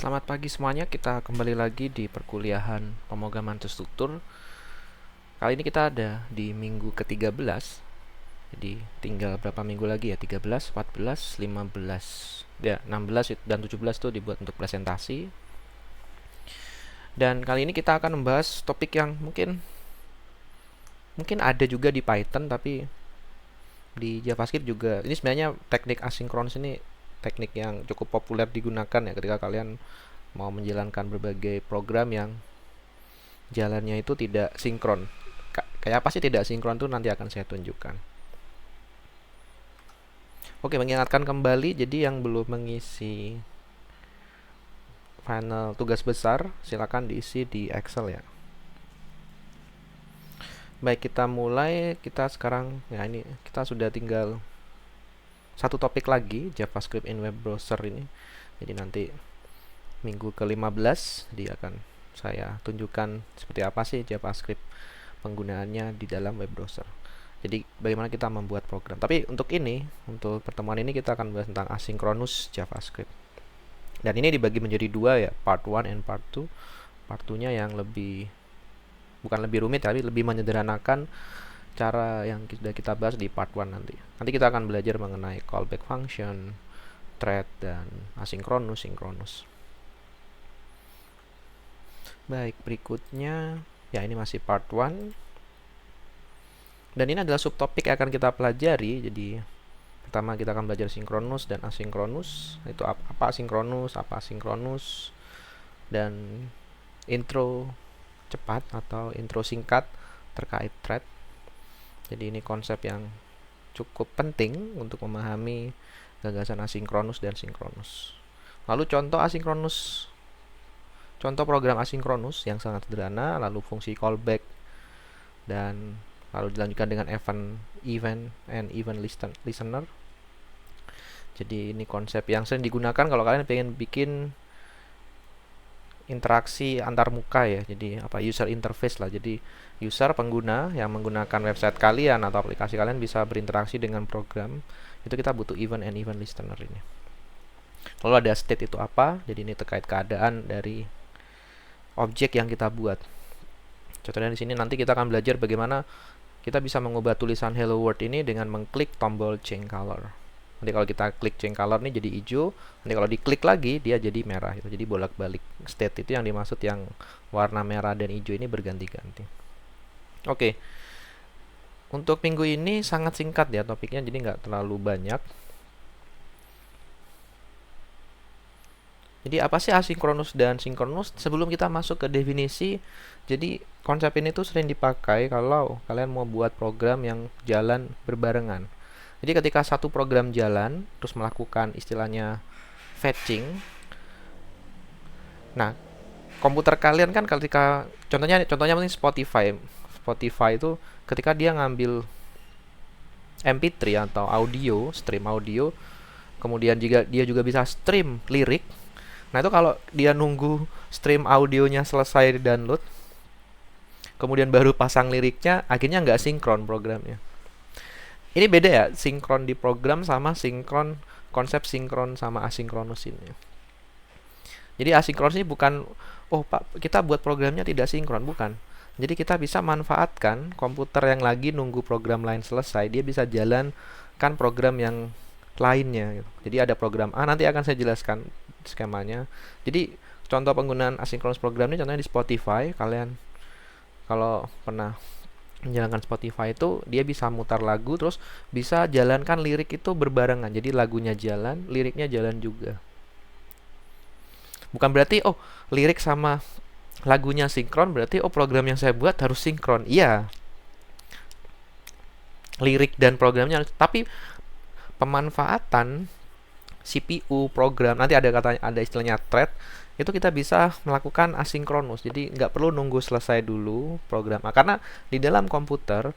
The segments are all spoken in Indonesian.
Selamat pagi semuanya, kita kembali lagi di perkuliahan pemrograman terstruktur. Kali ini kita ada di minggu ke-13. Jadi tinggal berapa minggu lagi ya? 13, 14, 15. Ya, 16 dan 17 tuh dibuat untuk presentasi. Dan kali ini kita akan membahas topik yang mungkin ada juga di Python, tapi di JavaScript juga. Ini sebenarnya teknik asinkronus ini teknik yang cukup populer digunakan ya ketika kalian mau menjalankan berbagai program yang jalannya itu tidak sinkron. Kayak apa sih tidak sinkron tuh nanti akan saya tunjukkan. Oke, mengingatkan kembali, jadi yang belum mengisi final tugas besar silakan diisi di Excel ya. Baik, kita mulai. Kita sekarang ya, ini kita sudah tinggal satu topik lagi, JavaScript in web browser ini. Jadi nanti minggu ke-15 dia akan saya tunjukkan seperti apa sih JavaScript penggunaannya di dalam web browser. Jadi bagaimana kita membuat program. Tapi untuk pertemuan ini kita akan bahas tentang asynchronous JavaScript. Dan ini dibagi menjadi dua ya, part 1 and part 2. Part 2-nya yang bukan lebih rumit tapi lebih menyederhanakan cara yang sudah kita bahas di part 1 nanti. Nanti kita akan belajar mengenai callback function, thread, dan asinkronus, sinkronus. Baik, berikutnya ya ini masih part 1. Dan ini adalah subtopik yang akan kita pelajari. Jadi pertama kita akan belajar sinkronus dan asinkronus. Itu apa sinkronus, apa asinkronus, dan intro cepat atau intro singkat terkait thread. Jadi ini konsep yang cukup penting untuk memahami gagasan asinkronus dan sinkronus. Lalu contoh program asinkronus yang sangat sederhana, lalu fungsi callback, dan lalu dilanjutkan dengan event listener. Jadi ini konsep yang sering digunakan kalau kalian pengen bikin interaksi antar muka ya. Jadi user interface lah. Jadi user pengguna yang menggunakan website kalian atau aplikasi kalian bisa berinteraksi dengan program. Itu kita butuh event listener ini. Lalu ada state itu apa? Jadi ini terkait keadaan dari objek yang kita buat. Contohnya di sini nanti kita akan belajar bagaimana kita bisa mengubah tulisan hello world ini dengan mengklik tombol change color. Nanti kalau kita klik change color ini jadi hijau, nanti kalau diklik lagi dia jadi merah gitu. Jadi bolak-balik state itu yang dimaksud, yang warna merah dan hijau ini berganti-ganti. Oke. Untuk minggu ini sangat singkat ya topiknya, jadi nggak terlalu banyak. Jadi apa sih asinkronus dan sinkronus? Sebelum kita masuk ke definisi, jadi konsep ini tuh sering dipakai kalau kalian mau buat program yang jalan berbarengan. Jadi ketika satu program jalan, terus melakukan istilahnya fetching. Nah, komputer kalian kan ketika contohnya mungkin Spotify. Spotify itu ketika dia ngambil MP3 atau stream audio, kemudian dia juga bisa stream lirik. Nah, itu kalau dia nunggu stream audionya selesai di-download, kemudian baru pasang liriknya, akhirnya nggak sinkron programnya. Ini beda ya, sinkron di program sama konsep sinkron sama asinkronus ini. Jadi asinkronus ini bukan, oh Pak, kita buat programnya tidak sinkron, bukan. Jadi kita bisa manfaatkan komputer yang lagi nunggu program lain selesai, dia bisa jalankan program yang lainnya gitu. Jadi ada program A, nanti akan saya jelaskan skemanya. Jadi contoh penggunaan asinkronus program ini contohnya di Spotify. Kalian kalau pernah menjalankan Spotify itu dia bisa mutar lagu terus bisa jalankan lirik itu berbarengan. Jadi lagunya jalan, liriknya jalan juga. Bukan berarti lirik sama lagunya sinkron berarti program yang saya buat harus sinkron. Iya. Lirik dan programnya, tapi pemanfaatan CPU program, nanti ada istilahnya thread, itu kita bisa melakukan asinkronus. Jadi nggak perlu nunggu selesai dulu program. Karena di dalam komputer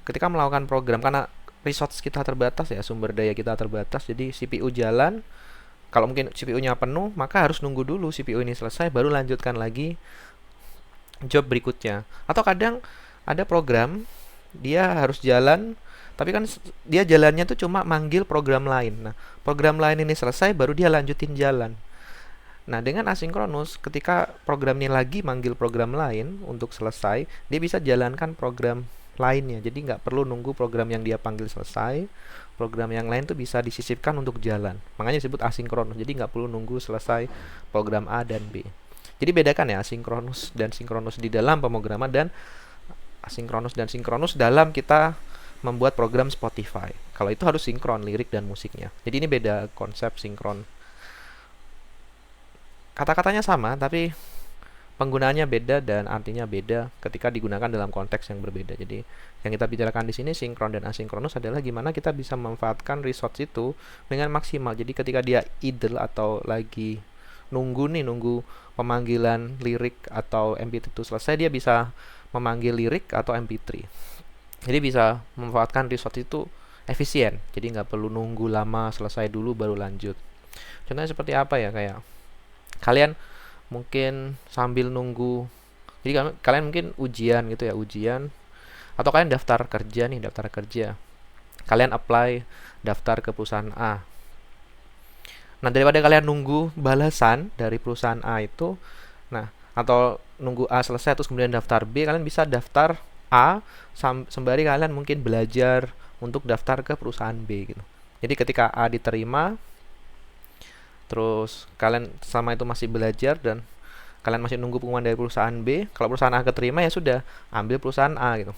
ketika melakukan program, karena resource kita terbatas ya, sumber daya kita terbatas, jadi CPU jalan. Kalau mungkin CPU-nya penuh, maka harus nunggu dulu CPU ini selesai baru lanjutkan lagi job berikutnya. Atau kadang ada program dia harus jalan, tapi kan dia jalannya tuh cuma manggil program lain. Nah, program lain ini selesai baru dia lanjutin jalan. Nah, dengan asinkronus, ketika program ini lagi manggil program lain untuk selesai, dia bisa jalankan program lainnya. Jadi nggak perlu nunggu program yang dia panggil selesai. Program yang lain tuh bisa disisipkan untuk jalan. Makanya disebut asinkronus. Jadi nggak perlu nunggu selesai program A dan B. Jadi bedakan ya asinkronus dan sinkronus di dalam pemrograman dan asinkronus dan sinkronus dalam kita membuat program Spotify. Kalau itu harus sinkron lirik dan musiknya. Jadi ini beda konsep sinkron. Kata-katanya sama, tapi penggunaannya beda dan artinya beda ketika digunakan dalam konteks yang berbeda. Jadi yang kita bicarakan di sini sinkron dan asinkronus adalah gimana kita bisa memanfaatkan resource itu dengan maksimal. Jadi ketika dia idle atau lagi nunggu pemanggilan lirik atau MP3 itu selesai, dia bisa memanggil lirik atau MP3. Jadi bisa memanfaatkan resource itu efisien. Jadi nggak perlu nunggu lama selesai dulu baru lanjut. Contohnya seperti apa ya, kayak kalian mungkin sambil nunggu, jadi kalian mungkin ujian gitu ya, ujian, atau kalian daftar kerja, kalian apply daftar ke perusahaan A. Nah, daripada kalian nunggu balasan dari perusahaan A itu, nah, atau nunggu A selesai terus kemudian daftar B, kalian bisa daftar A sembari kalian mungkin belajar untuk daftar ke perusahaan B gitu. Jadi ketika A diterima, terus kalian sama itu masih belajar dan kalian masih nunggu pengumuman dari perusahaan B. Kalau perusahaan A keterima, ya sudah, ambil perusahaan A gitu.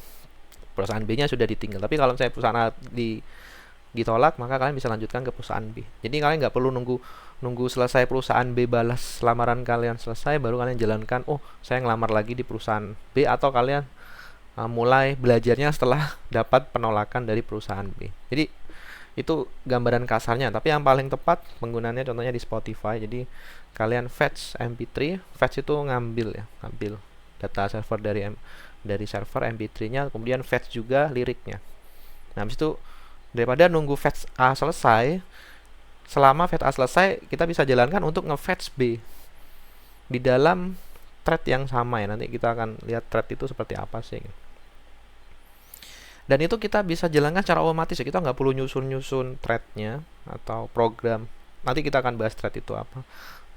Perusahaan B-nya sudah ditinggal. Tapi kalau misalnya perusahaan A ditolak, maka kalian bisa lanjutkan ke perusahaan B. Jadi kalian nggak perlu nunggu selesai perusahaan B balas lamaran kalian selesai baru kalian jalankan, oh saya ngelamar lagi di perusahaan B, atau kalian mulai belajarnya setelah dapat penolakan dari perusahaan B. Jadi itu gambaran kasarnya, tapi yang paling tepat penggunaannya contohnya di Spotify. Jadi kalian fetch MP3, fetch itu ngambil data server dari server MP3-nya, kemudian fetch juga liriknya. Nah, habis itu daripada nunggu fetch A selesai, selama fetch A selesai kita bisa jalankan untuk nge-fetch B di dalam thread yang sama ya. Nanti kita akan lihat thread itu seperti apa sih. Dan itu kita bisa jalankan secara otomatis ya, kita nggak perlu nyusun threadnya atau program. Nanti kita akan bahas thread itu apa.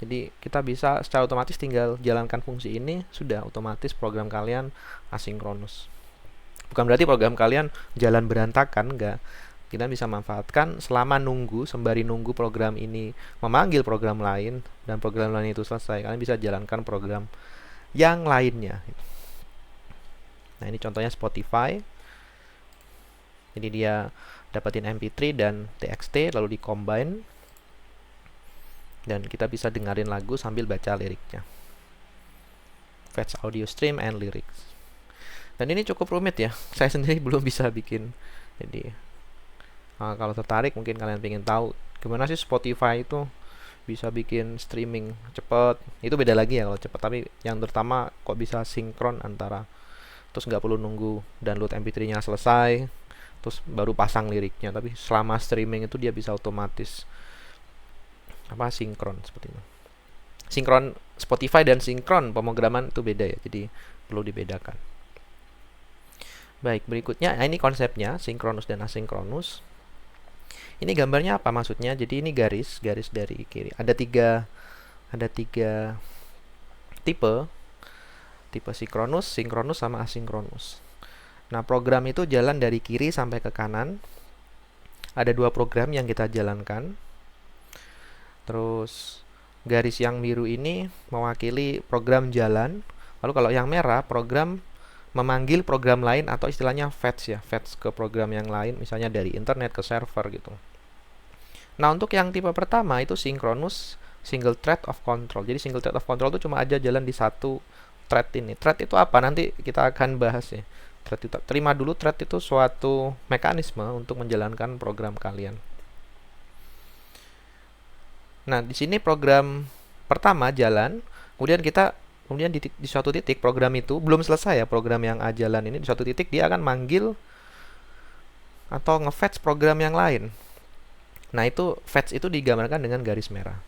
Jadi kita bisa secara otomatis tinggal jalankan fungsi ini, sudah otomatis program kalian asinkronus. Bukan berarti program kalian jalan berantakan, enggak. Kita bisa manfaatkan selama sembari nunggu program ini memanggil program lain dan program lain itu selesai, kalian bisa jalankan program yang lainnya. Nah, ini contohnya Spotify. Jadi dia dapetin MP3 dan TXT lalu di-combine dan kita bisa dengerin lagu sambil baca liriknya. Fetch audio stream and lyrics. Dan ini cukup rumit ya. Saya sendiri belum bisa bikin. Jadi kalau tertarik mungkin kalian pengen tahu gimana sih Spotify itu bisa bikin streaming cepat. Itu beda lagi ya kalau cepat, tapi yang terutama kok bisa sinkron antara, terus nggak perlu nunggu download MP3-nya selesai terus baru pasang liriknya, tapi selama streaming itu dia bisa otomatis sinkron seperti itu. Sinkron Spotify dan sinkron pemrograman itu beda ya, jadi perlu dibedakan. Baik, berikutnya ini konsepnya sinkronus dan asinkronus. Ini gambarnya apa maksudnya? Jadi ini garis dari kiri. Ada tiga tipe sinkronus, sama asinkronus. Nah, program itu jalan dari kiri sampai ke kanan. Ada 2 program yang kita jalankan. Terus garis yang biru ini mewakili program jalan. Lalu kalau yang merah program memanggil program lain atau istilahnya fetch ya, fetch ke program yang lain, misalnya dari internet ke server gitu. Nah, untuk yang tipe pertama itu sinkronus single thread of control. Jadi single thread of control itu cuma aja jalan di satu thread ini. Thread itu apa? Nanti kita akan bahas ya. Thread itu, terima dulu, thread itu suatu mekanisme untuk menjalankan program kalian. Nah, di sini program pertama jalan, kemudian di suatu titik program itu belum selesai ya, program yang A jalan ini di suatu titik dia akan manggil atau nge-fetch program yang lain. Nah, itu fetch itu digambarkan dengan garis merah.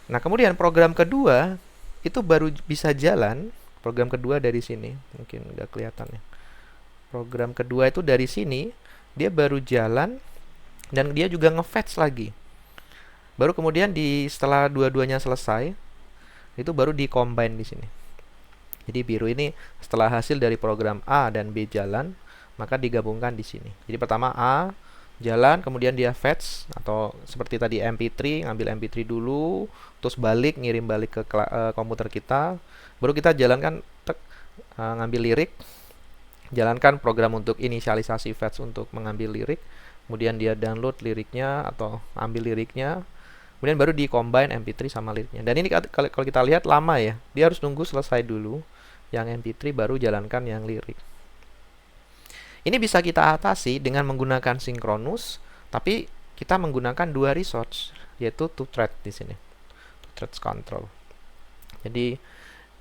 Nah, kemudian program kedua itu baru bisa jalan. Program kedua dari sini, mungkin nggak kelihatan ya. Program kedua itu dari sini, dia baru jalan dan dia juga nge-fetch lagi. Baru kemudian setelah dua-duanya selesai, itu baru di-combine di sini. Jadi biru ini setelah hasil dari program A dan B jalan, maka digabungkan di sini. Jadi pertama A jalan, kemudian dia fetch atau seperti tadi MP3, ngambil MP3 dulu, terus ngirim balik ke komputer kita, baru kita jalankan ngambil lirik, jalankan program untuk inisialisasi fetch untuk mengambil lirik, kemudian dia download liriknya atau ambil liriknya, kemudian baru di-combine MP3 sama liriknya. Dan ini kalau kita lihat lama ya, dia harus nunggu selesai dulu yang MP3 baru jalankan yang lirik. Ini bisa kita atasi dengan menggunakan sinkronus, tapi kita menggunakan dua resource, yaitu two thread di sini, two threads control. Jadi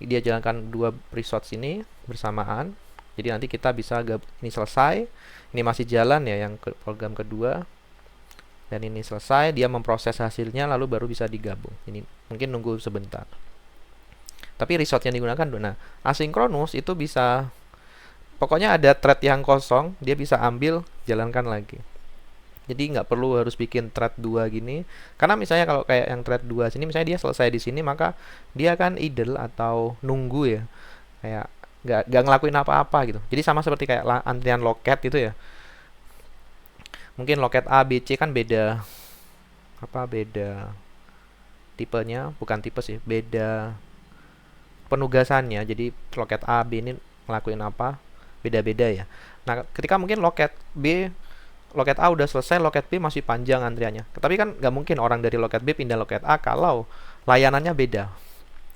dia jalankan dua resource ini bersamaan. Jadi nanti kita bisa ini selesai, ini masih jalan ya yang program kedua, dan ini selesai, dia memproses hasilnya lalu baru bisa digabung. Ini mungkin nunggu sebentar. Tapi resource yang digunakan, nah asinkronus itu bisa, pokoknya ada thread yang kosong, dia bisa ambil, jalankan lagi. Jadi nggak perlu harus bikin thread 2 gini. Karena misalnya kalau kayak yang thread 2 sini, misalnya dia selesai di sini, maka dia kan idle atau nunggu ya. Kayak nggak ngelakuin apa-apa gitu. Jadi sama seperti kayak antrian loket gitu ya. Mungkin loket A, B, C kan beda beda tipenya, bukan tipe sih, beda penugasannya. Jadi loket A, B ini ngelakuin apa, beda-beda ya. Nah, ketika mungkin loket A udah selesai, loket B masih panjang antriannya. Tapi kan nggak mungkin orang dari loket B pindah loket A kalau layanannya beda.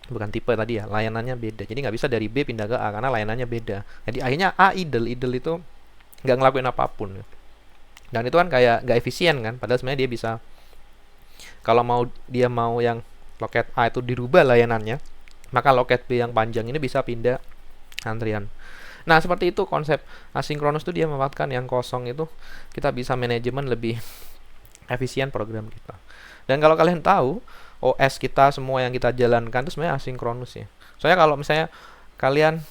Bukan tipe tadi ya, layanannya beda. Jadi nggak bisa dari B pindah ke A karena layanannya beda. Jadi akhirnya A idle itu nggak ngelakuin apapun. Dan itu kan kayak nggak efisien kan. Padahal sebenarnya dia bisa, kalau dia mau yang loket A itu dirubah layanannya, maka loket B yang panjang ini bisa pindah antrian. Nah, seperti itu konsep asinkronus itu, dia memanfaatkan yang kosong itu, kita bisa manajemen lebih efisien program kita. Dan kalau kalian tahu, OS kita semua yang kita jalankan itu sebenarnya asinkronus ya. Soalnya kalau misalnya kalian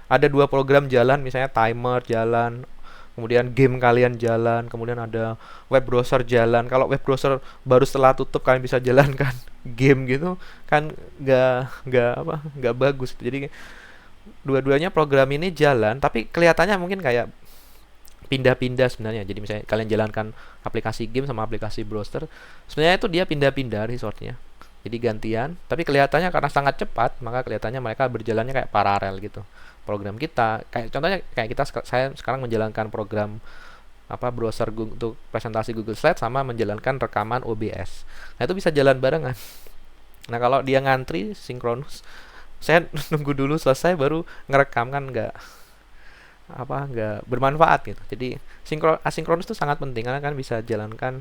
ada dua program jalan, misalnya timer jalan, kemudian game kalian jalan, kemudian ada web browser jalan. Kalau web browser baru setelah tutup kalian bisa jalankan game gitu, kan nggak bagus. Jadi dua-duanya program ini jalan, tapi kelihatannya mungkin kayak pindah-pindah sebenarnya. Jadi misalnya kalian jalankan aplikasi game sama aplikasi browser, sebenarnya itu dia pindah-pindah resource-nya. Jadi gantian, tapi kelihatannya karena sangat cepat, maka kelihatannya mereka berjalannya kayak paralel gitu. Program kita, kayak contohnya kayak saya sekarang menjalankan program browser untuk presentasi Google Slide sama menjalankan rekaman OBS. Nah, itu bisa jalan barengan. Nah, kalau dia ngantri sinkronus, saya nunggu dulu selesai baru ngerekam, kan nggak bermanfaat gitu. Jadi asinkronus itu sangat penting karena kan bisa jalankan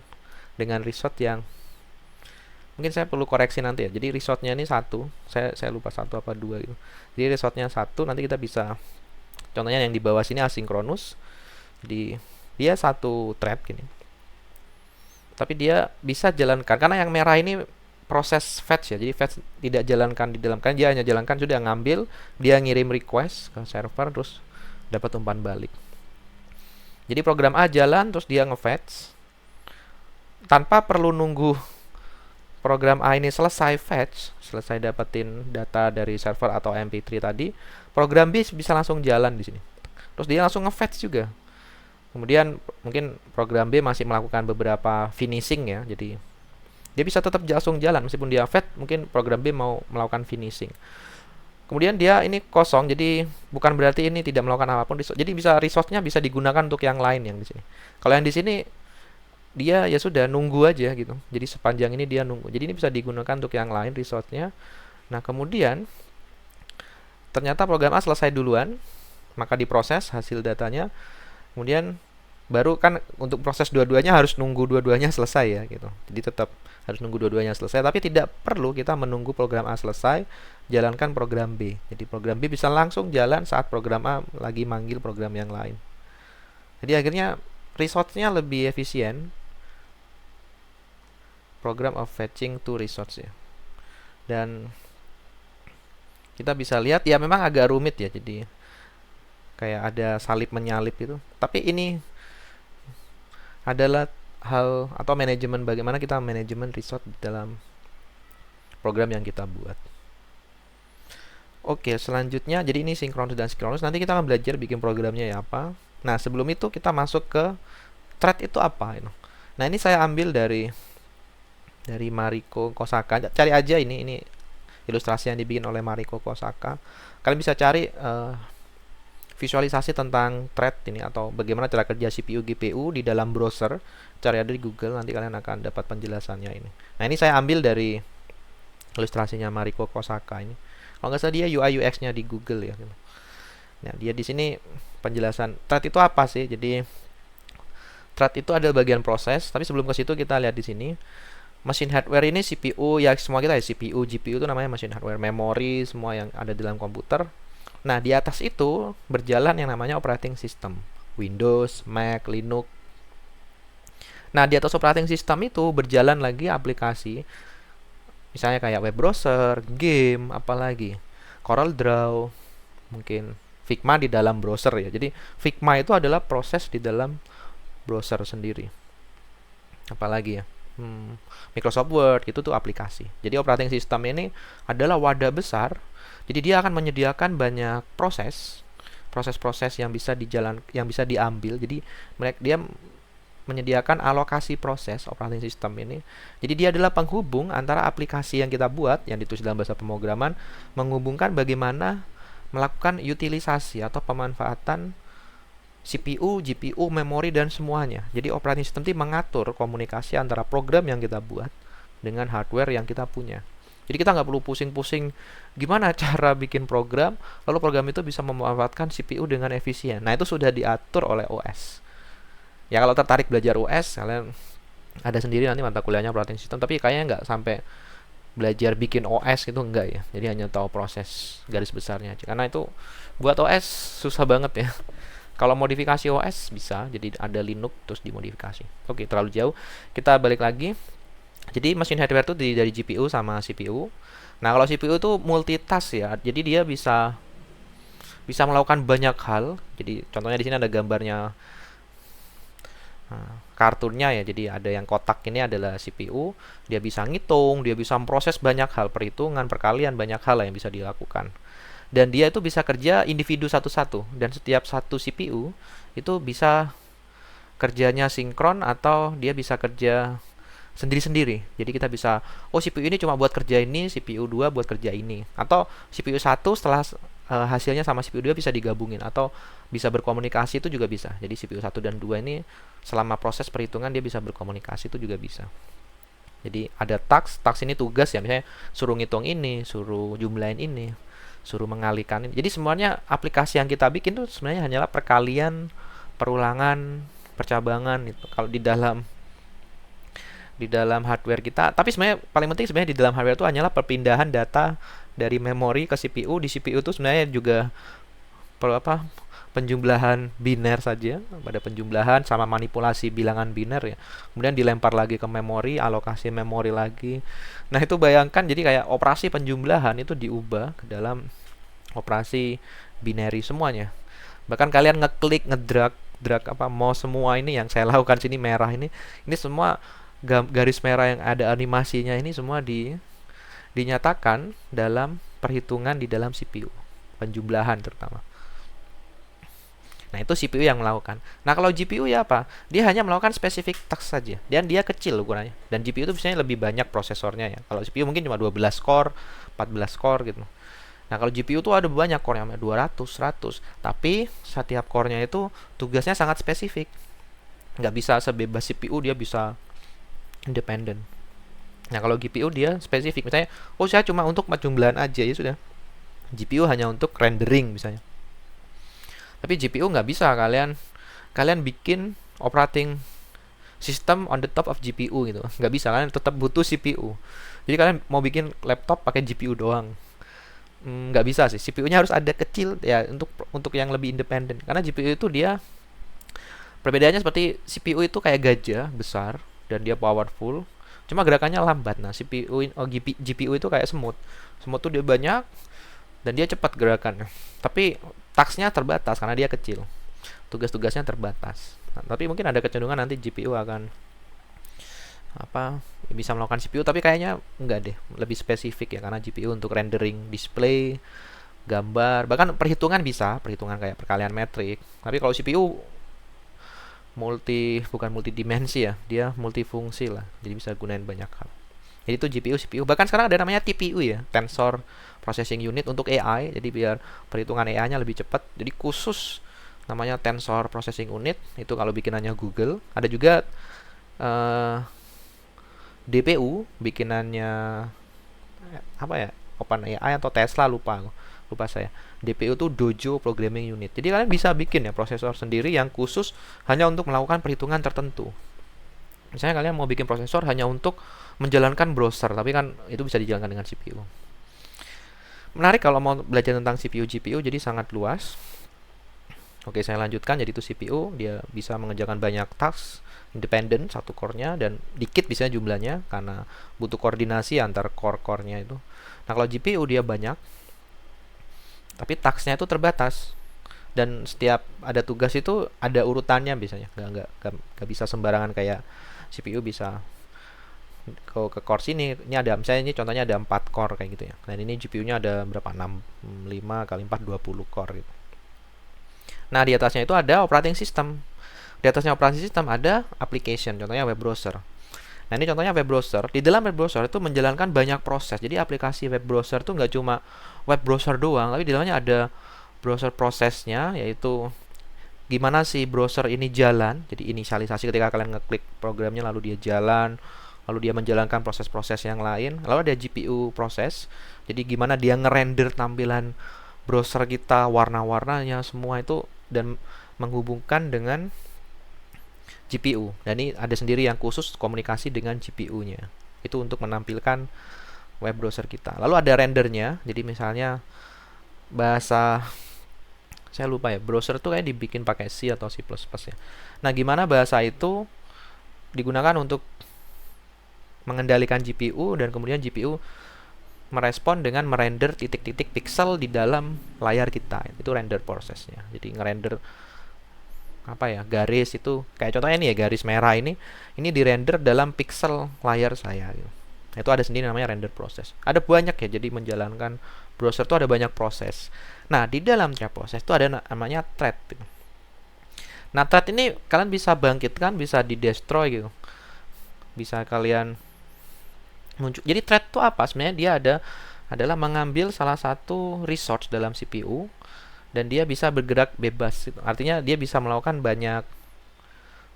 dengan resource yang mungkin saya perlu koreksi nanti ya. Jadi resource-nya ini satu, saya lupa satu apa dua gitu. Jadi resource-nya satu, nanti kita bisa, contohnya yang di bawah sini asinkronus, jadi dia satu thread gini, tapi dia bisa jalankan karena yang merah ini proses fetch ya. Jadi fetch tidak jalankan di dalam, kan dia hanya jalankan, sudah ngambil, dia ngirim request ke server, terus dapat umpan balik. Jadi program A jalan, terus dia nge-fetch tanpa perlu nunggu program A ini selesai fetch, selesai dapetin data dari server atau MP3 tadi, program B bisa langsung jalan di sini. Terus dia langsung nge-fetch juga. Kemudian mungkin program B masih melakukan beberapa finishing ya. Jadi dia bisa tetap langsung jalan meskipun dia fetch, mungkin program B mau melakukan finishing. Kemudian dia ini kosong, jadi bukan berarti ini tidak melakukan apapun. Jadi bisa resource-nya bisa digunakan untuk yang lain yang di sini. Kalau yang di sini dia ya sudah nunggu aja gitu. Jadi sepanjang ini dia nunggu. Jadi ini bisa digunakan untuk yang lain resource-nya. Nah, kemudian ternyata program A selesai duluan, maka diproses hasil datanya. Kemudian baru kan untuk proses dua-duanya harus nunggu dua-duanya selesai ya gitu. Jadi tetap harus nunggu dua-duanya selesai, tapi tidak perlu kita menunggu program A selesai, jalankan program B. Jadi program B bisa langsung jalan saat program A lagi manggil program yang lain. Jadi akhirnya resource-nya lebih efisien. Program of fetching to resource ya. Dan kita bisa lihat ya memang agak rumit ya, jadi kayak ada salip menyalip gitu. Tapi ini adalah hal atau manajemen, bagaimana kita manajemen resource dalam program yang kita buat. Oke, selanjutnya jadi ini sinkronus dan sinkronus. Nanti kita akan belajar bikin programnya ya apa. Nah, sebelum itu kita masuk ke thread itu apa. Nah, ini saya ambil dari Mariko Kosaka. Cari aja ini ilustrasi yang dibikin oleh Mariko Kosaka. Kalian bisa cari visualisasi tentang thread ini atau bagaimana cara kerja CPU GPU di dalam browser. Cari aja di Google, nanti kalian akan dapat penjelasannya ini. Nah, ini saya ambil dari ilustrasinya Mariko Kosaka ini. Kalau nggak salah dia UI UX-nya di Google ya. Nah, dia di sini penjelasan thread itu apa sih? Jadi thread itu ada bagian proses, tapi sebelum ke situ kita lihat di sini. Mesin hardware ini CPU ya, semua kita ya, CPU, GPU itu namanya mesin hardware, memori, semua yang ada di dalam komputer. Nah, di atas itu berjalan yang namanya operating system. Windows, Mac, Linux. Nah, di atas operating system itu berjalan lagi aplikasi. Misalnya kayak web browser, game, apalagi Corel Draw, mungkin Figma di dalam browser ya. Jadi Figma itu adalah proses di dalam browser sendiri. Apalagi ya, Microsoft Word itu tuh aplikasi. Jadi operating system ini adalah wadah besar. Jadi dia akan menyediakan banyak proses-proses yang bisa diambil. Jadi dia menyediakan alokasi proses operating system ini. Jadi dia adalah penghubung antara aplikasi yang kita buat yang ditulis dalam bahasa pemrograman, menghubungkan bagaimana melakukan utilisasi atau pemanfaatan CPU, GPU, memori dan semuanya. Jadi operating system itu mengatur komunikasi antara program yang kita buat dengan hardware yang kita punya. Jadi kita nggak perlu pusing-pusing gimana cara bikin program, lalu program itu bisa memanfaatkan CPU dengan efisien. Nah, itu sudah diatur oleh OS. Ya, kalau tertarik belajar OS, kalian ada sendiri nanti mata kuliahnya operating system, tapi kayaknya nggak sampai belajar bikin OS itu enggak ya. Jadi hanya tahu proses garis besarnya aja. Karena itu buat OS susah banget ya. Kalau modifikasi OS bisa, jadi ada Linux terus dimodifikasi. Oke, terlalu jauh. Kita balik lagi. Jadi mesin hardware itu dari GPU sama CPU. Nah, kalau CPU itu multitask ya. Jadi dia bisa melakukan banyak hal. Jadi contohnya di sini ada gambarnya kartunnya ya. Jadi ada yang kotak ini adalah CPU. Dia bisa ngitung, dia bisa memproses banyak hal, perhitungan, perkalian, banyak hal yang bisa dilakukan. Dan dia itu bisa kerja individu satu-satu. Dan setiap satu CPU itu bisa kerjanya sinkron atau dia bisa kerja sendiri-sendiri. Jadi kita bisa, CPU ini cuma buat kerja ini, CPU 2 buat kerja ini. Atau CPU 1 setelah hasilnya sama CPU 2 bisa digabungin. Atau bisa berkomunikasi, itu juga bisa. Jadi CPU 1 dan 2 ini selama proses perhitungan dia bisa berkomunikasi, itu juga bisa. Jadi ada task ini tugas ya. Misalnya suruh ngitung ini, suruh jumlahin ini, suruh mengalihkan ini. Jadi semuanya aplikasi yang kita bikin tuh sebenarnya hanyalah perkalian, perulangan, percabangan itu. Kalau di dalam hardware kita, tapi sebenarnya paling penting sebenarnya di dalam hardware itu hanyalah perpindahan data dari memori ke CPU. Di CPU itu sebenarnya juga penjumlahan biner saja, pada penjumlahan sama manipulasi bilangan biner ya. Kemudian dilempar lagi ke memori, alokasi memori lagi. Nah, itu bayangkan jadi kayak operasi penjumlahan itu diubah ke dalam operasi binary semuanya. Bahkan kalian ngeklik, drag mouse semua ini yang saya lakukan sini merah ini semua garis merah yang ada animasinya ini semua dinyatakan dalam perhitungan di dalam CPU, penjumlahan terutama. Nah, itu CPU yang melakukan. Nah, kalau GPU ya apa? Dia hanya melakukan spesifik task saja. Dan dia kecil ukurannya. Dan GPU itu biasanya lebih banyak prosesornya ya. Kalau CPU mungkin cuma 12 core, 14 core gitu. Nah, kalau GPU tuh ada banyak core-nya, 200, 100. Tapi setiap core-nya itu tugasnya sangat spesifik. Nggak bisa sebebas CPU, dia bisa independen. Nah, kalau GPU dia spesifik. Misalnya, saya cuma untuk penjumlahan aja, ya sudah. GPU hanya untuk rendering misalnya. Tapi GPU nggak bisa kalian bikin operating system on the top of GPU gitu. Nggak bisa, kalian tetap butuh CPU. Jadi kalian mau bikin laptop pakai GPU doang, nggak bisa sih. CPU-nya harus ada kecil ya untuk yang lebih independen. Karena GPU itu dia perbedaannya seperti CPU itu kayak gajah besar dan dia powerful, cuma gerakannya lambat. Nah, GPU itu kayak semut tuh dia banyak dan dia cepat gerakannya, tapi tasknya terbatas karena dia kecil, tugas-tugasnya terbatas. Nah, tapi mungkin ada kecenderungan nanti GPU akan apa bisa melakukan CPU, tapi kayaknya enggak deh, lebih spesifik ya, karena GPU untuk rendering display, gambar, bahkan perhitungan bisa, perhitungan kayak perkalian metrik. Tapi kalau CPU bukan multidimensi ya, dia multifungsi lah, jadi bisa gunain banyak hal. Jadi itu GPU, CPU, bahkan sekarang ada namanya TPU ya, Tensor Processing Unit untuk AI, jadi biar perhitungan AI-nya lebih cepat. Jadi khusus namanya Tensor Processing Unit, itu kalau bikinannya Google. Ada juga DPU bikinannya apa ya, OpenAI atau Tesla, lupa lupa saya. DPU itu Dojo Programming Unit. Jadi kalian bisa bikin ya prosesor sendiri yang khusus hanya untuk melakukan perhitungan tertentu. Misalnya kalian mau bikin prosesor hanya untuk menjalankan browser, tapi kan itu bisa dijalankan dengan CPU. Menarik kalau mau belajar tentang CPU GPU, jadi sangat luas. Oke, saya lanjutkan. Jadi itu CPU, dia bisa mengerjakan banyak task independen satu core-nya, dan dikit bisa jumlahnya karena butuh koordinasi antar core-core-nya itu. Nah, kalau GPU dia banyak, tapi task-nya itu terbatas. Dan setiap ada tugas itu ada urutannya biasanya. Nggak bisa sembarangan kayak CPU bisa ke core sini. Ini ada, misalnya ini contohnya ada 4 core kayak gitu ya. Dan ini GPU-nya ada berapa? 5 kali 4 20 core gitu. Nah, di atasnya itu ada operating system. Di atasnya operating system ada application, contohnya web browser. Nah, ini contohnya web browser. Di dalam web browser itu menjalankan banyak proses. Jadi aplikasi web browser itu nggak cuma web browser doang, tapi di dalamnya ada browser prosesnya, yaitu gimana sih browser ini jalan. Jadi inisialisasi ketika kalian ngeklik programnya, lalu dia jalan, lalu dia menjalankan proses-proses yang lain. Lalu ada GPU proses, jadi gimana dia ngerender tampilan browser kita, warna-warnanya semua itu, dan menghubungkan dengan GPU. Dan ini ada sendiri yang khusus komunikasi dengan GPU-nya. Itu untuk menampilkan web browser kita. Lalu ada rendernya. Jadi misalnya bahasa, saya lupa ya, browser tuh kayak dibikin pakai C atau C++ ya. Nah, gimana bahasa itu digunakan untuk mengendalikan GPU, dan kemudian GPU merespon dengan merender titik-titik pixel di dalam layar kita. Itu render prosesnya. Jadi ngerender apa ya, garis itu kayak contohnya ini ya, garis merah ini dirender dalam pixel layar saya gitu. Itu ada sendiri namanya render proses. Ada banyak ya, jadi menjalankan browser itu ada banyak proses. Nah, di dalam tiap proses itu ada namanya thread gitu. Nah, thread ini kalian bisa bangkitkan, bisa di destroy gitu, bisa kalian muncul. Jadi thread itu apa? Sebenarnya dia adalah mengambil salah satu resource dalam CPU, dan dia bisa bergerak bebas. Artinya dia bisa melakukan banyak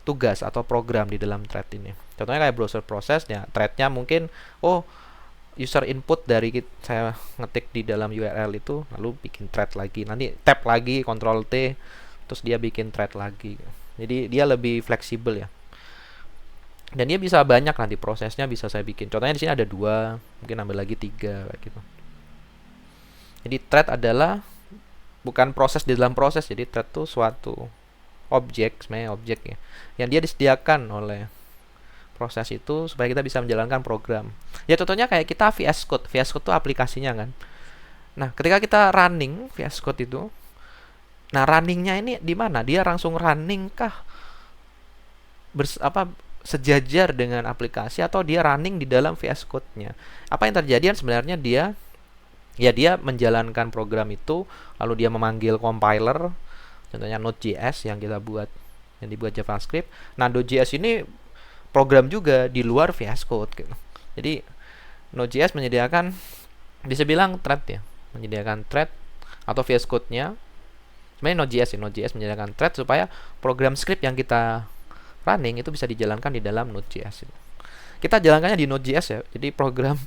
tugas atau program di dalam thread ini. Contohnya kayak browser prosesnya, threadnya mungkin, user input dari saya ngetik di dalam URL itu, lalu bikin thread lagi, nanti tab lagi, Ctrl T, terus dia bikin thread lagi. Jadi dia lebih fleksibel ya. Dan dia bisa banyak, nanti prosesnya bisa saya bikin. Contohnya di sini ada 2, mungkin nambah lagi 3 kayak gitu. Jadi thread adalah bukan proses di dalam proses. Jadi thread itu suatu objek, sebenarnya objek ya, yang dia disediakan oleh proses itu supaya kita bisa menjalankan program. Ya contohnya kayak kita VS Code. VS Code itu aplikasinya kan. Nah, ketika kita running VS Code itu, nah runningnya ini di mana? Dia langsung running kah sejajar dengan aplikasi, atau dia running di dalam VS Code-nya? Apa yang terjadi sebenarnya, dia menjalankan program itu, lalu dia memanggil compiler, contohnya Node.js yang dibuat JavaScript. Nah, Node.js ini program juga di luar VS Code gitu. Jadi Node.js menyediakan, bisa bilang thread ya, menyediakan thread atau VS Code-nya. Sebenarnya Node.js menyediakan thread supaya program script yang kita running itu bisa dijalankan di dalam Node.js. Kita jalankannya di Node.js ya. Jadi program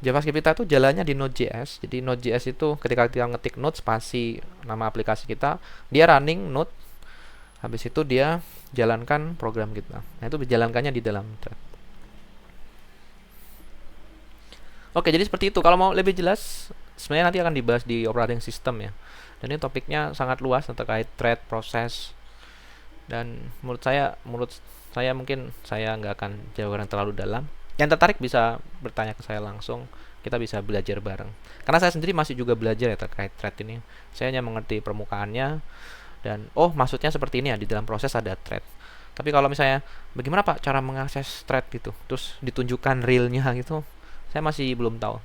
JavaScript kita tuh jalannya di Node.js. Jadi Node.js itu ketika kita ngetik Node spasi nama aplikasi kita, dia running Node. Habis itu dia jalankan program kita. Nah, itu dijalankannya di dalam thread. Oke, jadi seperti itu. Kalau mau lebih jelas, sebenarnya nanti akan dibahas di operating system ya. Dan ini topiknya sangat luas terkait thread, proses. Dan menurut saya mungkin saya nggak akan jawaban terlalu dalam. Yang tertarik bisa bertanya ke saya langsung, kita bisa belajar bareng. Karena saya sendiri masih juga belajar ya terkait thread ini. Saya hanya mengerti permukaannya, dan maksudnya seperti ini ya, di dalam proses ada thread. Tapi kalau misalnya bagaimana Pak cara mengakses thread gitu, terus ditunjukkan realnya gitu, saya masih belum tahu.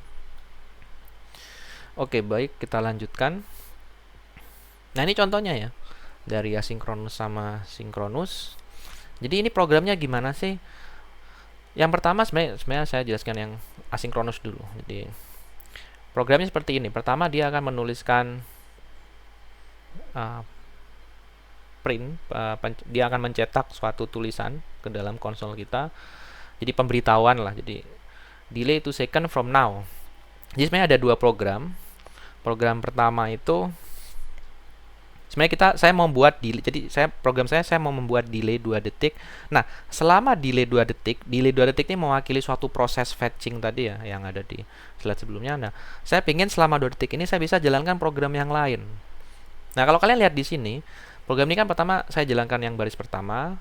Oke, baik, kita lanjutkan. Nah, ini contohnya ya, dari asinkronus sama sinkronus. Jadi ini programnya gimana sih? Yang pertama sebenarnya saya jelaskan yang asinkronus dulu. Jadi programnya seperti ini. Pertama dia akan menuliskan uh, print, dia akan mencetak suatu tulisan ke dalam konsol kita. Jadi pemberitahuan lah. Jadi delay 2 second from now. Jadi sebenarnya ada dua program. Program pertama itu sebenarnya saya mau membuat delay. Jadi program saya mau membuat delay 2 detik. Nah, selama delay 2 detik ini mewakili suatu proses fetching tadi ya yang ada di slide sebelumnya. Nah, saya ingin selama 2 detik ini saya bisa jalankan program yang lain. Nah, kalau kalian lihat di sini, program ini kan pertama saya jalankan yang baris pertama.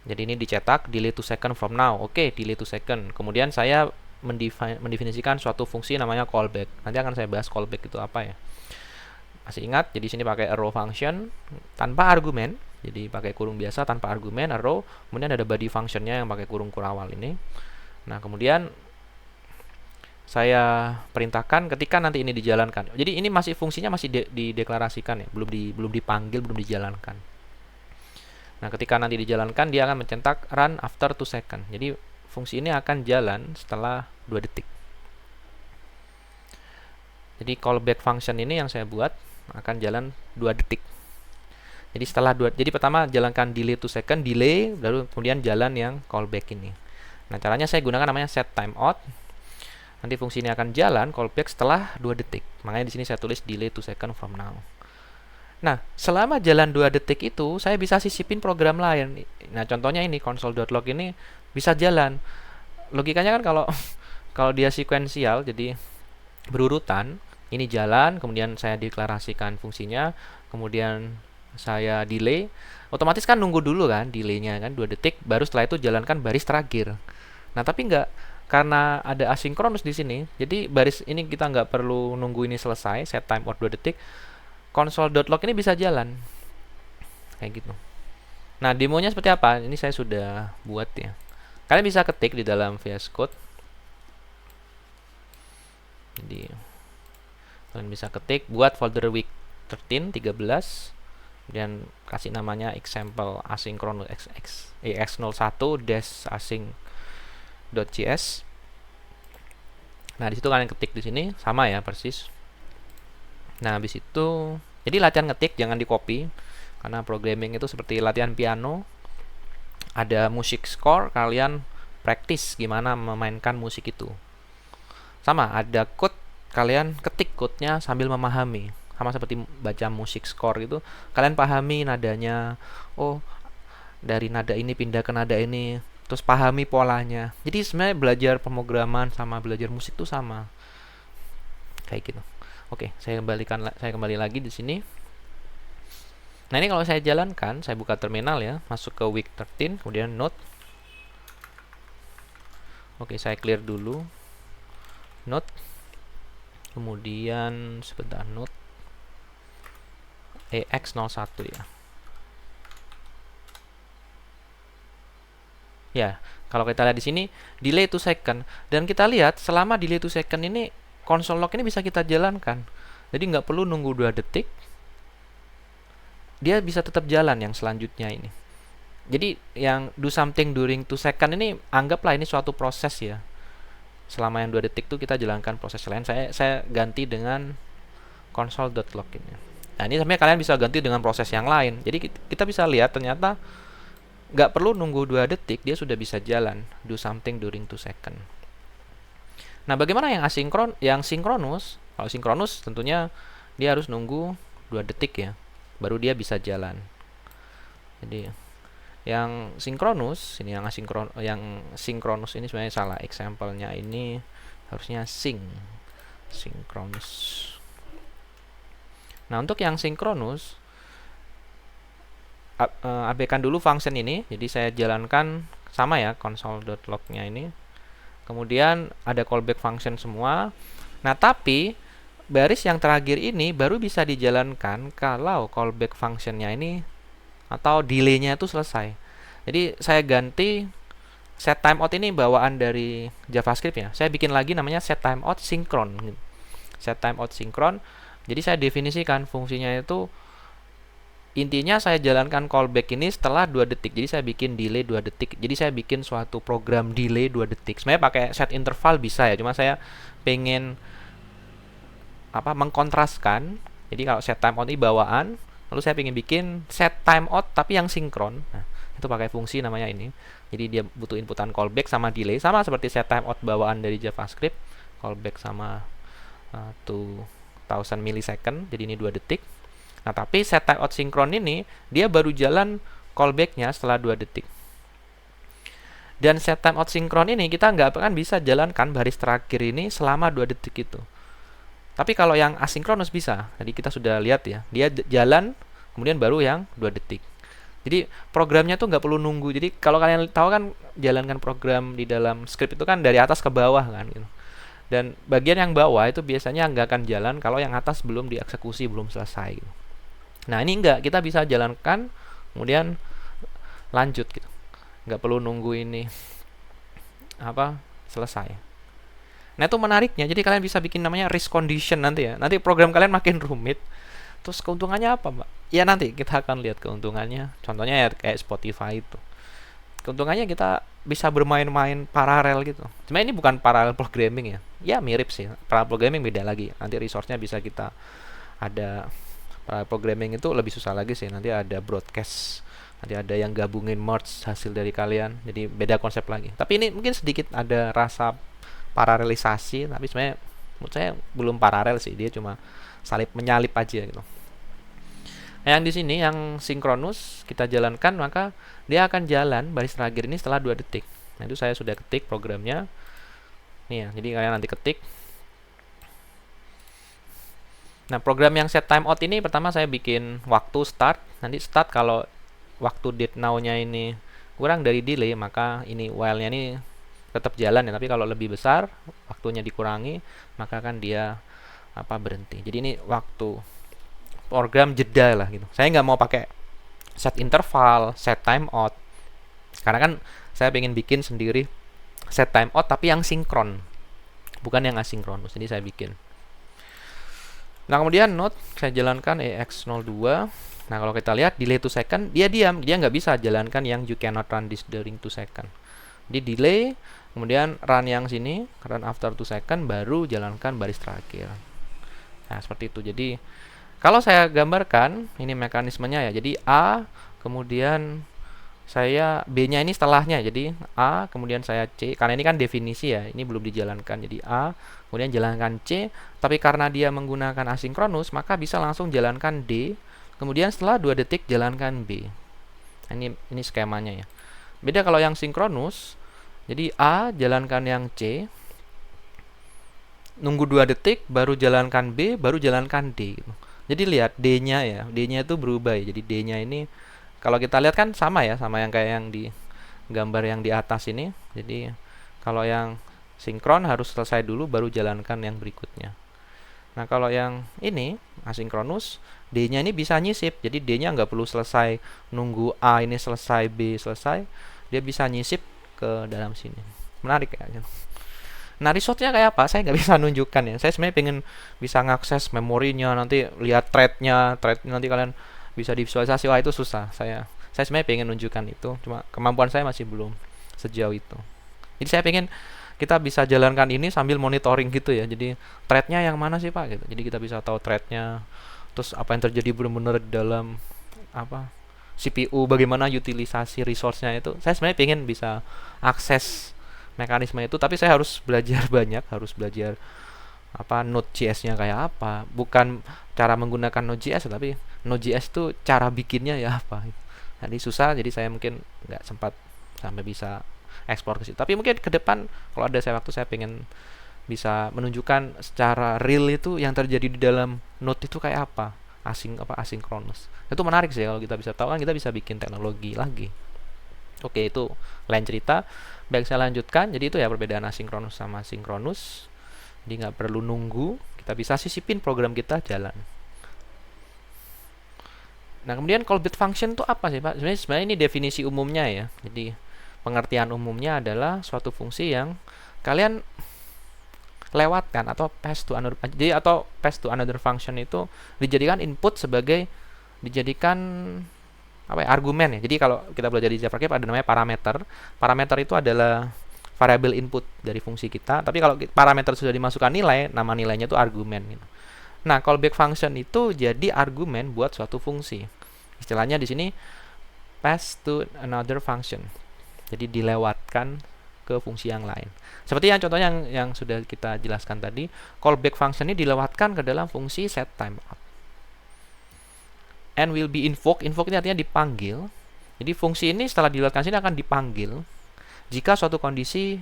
Jadi ini dicetak delay 2 second from now. Oke, delay 2 second. Kemudian saya mendefinisikan suatu fungsi namanya callback. Nanti akan saya bahas callback itu apa ya. Masih ingat? Jadi sini pakai arrow function tanpa argumen. Jadi pakai kurung biasa tanpa argumen arrow. Kemudian ada body functionnya yang pakai kurung kurawal ini. Nah, kemudian saya perintahkan ketika nanti ini dijalankan. Jadi ini masih fungsinya masih dideklarasikan ya, belum dipanggil, belum dijalankan. Nah, ketika nanti dijalankan dia akan mencetak run after 2 second. Jadi fungsi ini akan jalan setelah 2 detik. Jadi callback function ini yang saya buat akan jalan 2 detik. Jadi jadi pertama jalankan delay 2 second, delay, lalu kemudian jalan yang callback ini. Nah, caranya saya gunakan namanya set timeout. Nanti fungsi ini akan jalan callback setelah 2 detik. Makanya di sini saya tulis delay 2 second from now. Nah, selama jalan 2 detik itu saya bisa sisipin program lain. Nah, contohnya ini console.log ini bisa jalan. Logikanya kan kalau dia sekuensial, jadi berurutan, ini jalan, kemudian saya deklarasikan fungsinya, kemudian saya delay, otomatis kan nunggu dulu kan delaynya kan 2 detik, baru setelah itu jalankan baris terakhir. Nah, tapi enggak, karena ada asinkronus di sini, jadi baris ini kita nggak perlu nunggu ini selesai, set timeout 2 detik, console.log ini bisa jalan kayak gitu. Nah, demonya seperti apa? Ini saya sudah buat ya. Kalian bisa ketik di dalam VS Code. Jadi kalian bisa ketik buat folder week 13 kemudian kasih namanya example asynchronous x01-async.js. Nah, di situ kalian ketik di sini sama ya persis. Nah, habis itu jadi latihan ngetik jangan di copy karena programming itu seperti latihan piano. Ada musik score, kalian praktis gimana memainkan musik itu. Sama, ada code, kalian ketik code-nya sambil memahami. Sama seperti baca musik score gitu, kalian pahami nadanya. Oh, dari nada ini pindah ke nada ini, terus pahami polanya. Jadi sebenarnya belajar pemrograman sama belajar musik itu sama. Kayak gitu. Oke, saya kembali lagi di sini. Nah, ini kalau saya jalankan, saya buka terminal ya, masuk ke week 13, kemudian node. Oke, saya clear dulu node, kemudian sebentar, node EX01 ya. Ya, kalau kita lihat di sini delay 2 second, dan kita lihat selama delay 2 second ini console log ini bisa kita jalankan. Jadi nggak perlu nunggu 2 detik, dia bisa tetap jalan yang selanjutnya ini. Jadi yang do something during 2 second ini anggaplah ini suatu proses ya. Selama yang 2 detik itu kita jalankan proses lain. Saya ganti dengan console.log ini. Nah, ini sebenarnya kalian bisa ganti dengan proses yang lain. Jadi kita bisa lihat ternyata nggak perlu nunggu 2 detik, dia sudah bisa jalan do something during 2 second. Nah, bagaimana yang sinkronus? Kalau sinkronus tentunya dia harus nunggu 2 detik ya, baru dia bisa jalan. Jadi yang sinkronus ini yang sinkronus ini sebenarnya salah, example-nya ini harusnya sinkronus. Nah, untuk yang sinkronus abaikan dulu function ini. Jadi saya jalankan sama ya console.log-nya ini. Kemudian ada callback function semua. Nah, tapi baris yang terakhir ini baru bisa dijalankan kalau callback function-nya ini atau delay-nya itu selesai. Jadi saya ganti set timeout ini bawaan dari JavaScript ya. Saya bikin lagi namanya set timeout sinkron. Set timeout sinkron. Jadi saya definisikan fungsinya itu, intinya saya jalankan callback ini setelah 2 detik. Jadi saya bikin delay 2 detik. Jadi saya bikin suatu program delay 2 detik. Sebenarnya pakai set interval bisa ya. Cuma saya pengen mengkontraskan. Jadi kalau set timeout ini bawaan, lalu saya pengen bikin set timeout tapi yang sinkron. Nah, itu pakai fungsi namanya ini. Jadi dia butuh inputan callback sama delay, sama seperti set timeout bawaan dari JavaScript. Callback sama 2000 millisecond, jadi ini 2 detik. Nah, tapi set timeout sinkron ini dia baru jalan callbacknya setelah 2 detik. Dan set timeout sinkron ini kita nggak akan bisa jalankan baris terakhir ini selama 2 detik itu. Tapi kalau yang asinkronus bisa. Jadi kita sudah lihat ya, dia jalan kemudian baru yang 2 detik. Jadi programnya tuh nggak perlu nunggu. Jadi kalau kalian tahu kan, jalankan program di dalam script itu kan dari atas ke bawah kan gitu. Dan bagian yang bawah itu biasanya nggak akan jalan kalau yang atas belum dieksekusi, belum selesai gitu. Nah, ini enggak, kita bisa jalankan kemudian lanjut gitu. Nggak perlu nunggu ini selesai. Nah, itu menariknya. Jadi kalian bisa bikin namanya risk condition nanti ya. Nanti program kalian makin rumit. Terus keuntungannya apa, Mbak? Ya nanti kita akan lihat keuntungannya. Contohnya ya kayak Spotify itu. Keuntungannya kita bisa bermain-main paralel gitu. Cuma ini bukan paralel programming ya. Ya mirip sih. Paralel programming beda lagi. Nanti resource-nya bisa kita ada. Paralel programming itu lebih susah lagi sih. Nanti ada broadcast. Nanti ada yang gabungin merge hasil dari kalian. Jadi beda konsep lagi. Tapi ini mungkin sedikit ada rasa paralelisasi, tapi sebenarnya menurut saya belum paralel sih, dia cuma salip menyalip aja gitu. Nah, yang di sini yang sinkronus kita jalankan, maka dia akan jalan baris terakhir ini setelah 2 detik. Nah, itu saya sudah ketik programnya. Nih ya, jadi kalian nanti ketik. Nah, program yang set timeout ini pertama saya bikin waktu start. Nanti start kalau waktu date now-nya ini kurang dari delay, maka ini while-nya ini tetap jalan ya, tapi kalau lebih besar waktunya dikurangi, maka kan dia berhenti. Jadi ini waktu program jeda lah gitu. Saya nggak mau pakai set interval, set timeout, karena kan saya pengen bikin sendiri set timeout tapi yang sinkron, bukan yang asinkronus. Jadi saya bikin. Nah, kemudian node saya jalankan EX02. Nah, kalau kita lihat delay 2 second, dia diam, dia nggak bisa jalankan yang you cannot run this during 2 second. Di delay, kemudian run yang sini, run after 2 second, baru jalankan baris terakhir. Nah, seperti itu. Jadi kalau saya gambarkan, ini mekanismenya ya. Jadi A, kemudian saya B-nya ini setelahnya. Jadi A, kemudian saya C. Karena ini kan definisi ya, ini belum dijalankan. Jadi A, kemudian jalankan C. Tapi karena dia menggunakan asinkronus, maka bisa langsung jalankan D. Kemudian setelah 2 detik jalankan B. Nah, ini skemanya ya. Beda kalau yang sinkronus. Jadi A jalankan yang C, nunggu 2 detik, baru jalankan B, baru jalankan D gitu. Jadi lihat D-nya ya, D-nya itu berubah ya. Jadi D-nya ini kalau kita lihat kan sama ya, sama yang kayak yang di gambar yang di atas ini. Jadi kalau yang sinkron harus selesai dulu baru jalankan yang berikutnya. Nah, kalau yang ini asinkronus, D-nya ini bisa nyisip. Jadi D-nya nggak perlu selesai nunggu A ini selesai, B selesai. Dia bisa nyisip ke dalam sini. Menarik ya. Nah, resource-nya kayak apa? Saya nggak bisa nunjukkan ya. Saya sebenarnya pengen bisa ngakses memorinya, nanti lihat thread-nya nanti kalian bisa divisualisasi. Wah, itu susah. Saya sebenarnya pengen nunjukkan itu, cuma kemampuan saya masih belum sejauh itu. Jadi saya pengen kita bisa jalankan ini sambil monitoring gitu ya. Jadi thread-nya yang mana sih, Pak? Gitu. Jadi kita bisa tahu thread-nya, terus apa yang terjadi benar-benar di dalam CPU, bagaimana utilisasi resource-nya itu. Saya sebenarnya pengen bisa akses mekanisme itu, tapi saya harus belajar banyak, harus belajar Node.js-nya kayak apa. Bukan cara menggunakan Node.js, tapi Node.js itu cara bikinnya ya apa. Jadi susah, jadi saya mungkin nggak sempat sampai bisa eksplor ke situ. Tapi mungkin ke depan kalau ada saya waktu, saya pengen bisa menunjukkan secara real itu yang terjadi di dalam Node itu kayak apa. Asinkronus. Itu menarik sih kalau kita bisa tahu, kan kita bisa bikin teknologi lagi. Oke, itu lain cerita. Baik, saya lanjutkan. Jadi itu ya perbedaan asinkronus sama sinkronus. Jadi nggak perlu nunggu, kita bisa sisipin program kita jalan. Nah, kemudian callback function itu apa sih, Pak? Sebenarnya ini definisi umumnya ya. Jadi pengertian umumnya adalah suatu fungsi yang kalian lewatkan atau pass to another. Jadi atau pass to another function itu dijadikan input sebagai dijadikan apa ya, argumen ya. Jadi kalau kita belajar di JavaScript ada namanya parameter. Parameter itu adalah variabel input dari fungsi kita. Tapi kalau parameter sudah dimasukkan nilai, nama nilainya itu argumen gitu. Nah, callback function itu jadi argumen buat suatu fungsi. Istilahnya di sini pass to another function. Jadi dilewatkan ke fungsi yang lain. Seperti yang contohnya yang sudah kita jelaskan tadi, callback function ini dilewatkan ke dalam fungsi set timeout. And will be invoked. Invoke ini artinya dipanggil. Jadi fungsi ini setelah dilewatkan sini akan dipanggil jika suatu kondisi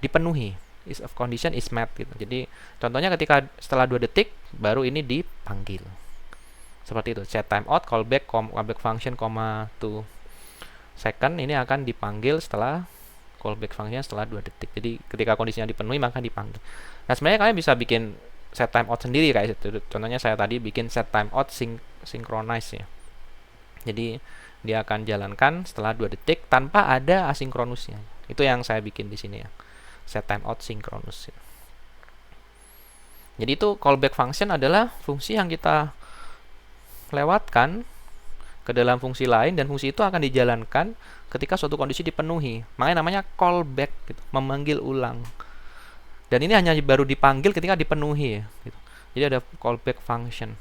dipenuhi. Is of condition is met gitu. Jadi contohnya ketika setelah 2 detik baru ini dipanggil. Seperti itu. Set timeout callback function, 2 second ini akan dipanggil setelah callback function setelah 2 detik. Jadi ketika kondisinya dipenuhi maka dipanggil. Nah, sebenarnya kalian bisa bikin set timeout sendiri kayak itu. Contohnya saya tadi bikin set timeout synchronize ya. Jadi dia akan jalankan setelah 2 detik tanpa ada asinkronusnya. Itu yang saya bikin di sini ya. Set timeout synchronous ya. Jadi itu callback function adalah fungsi yang kita lewatkan ke dalam fungsi lain dan fungsi itu akan dijalankan ketika suatu kondisi dipenuhi. Makanya namanya callback gitu, memanggil ulang. Dan ini hanya baru dipanggil ketika dipenuhi ya, gitu. Jadi ada callback function.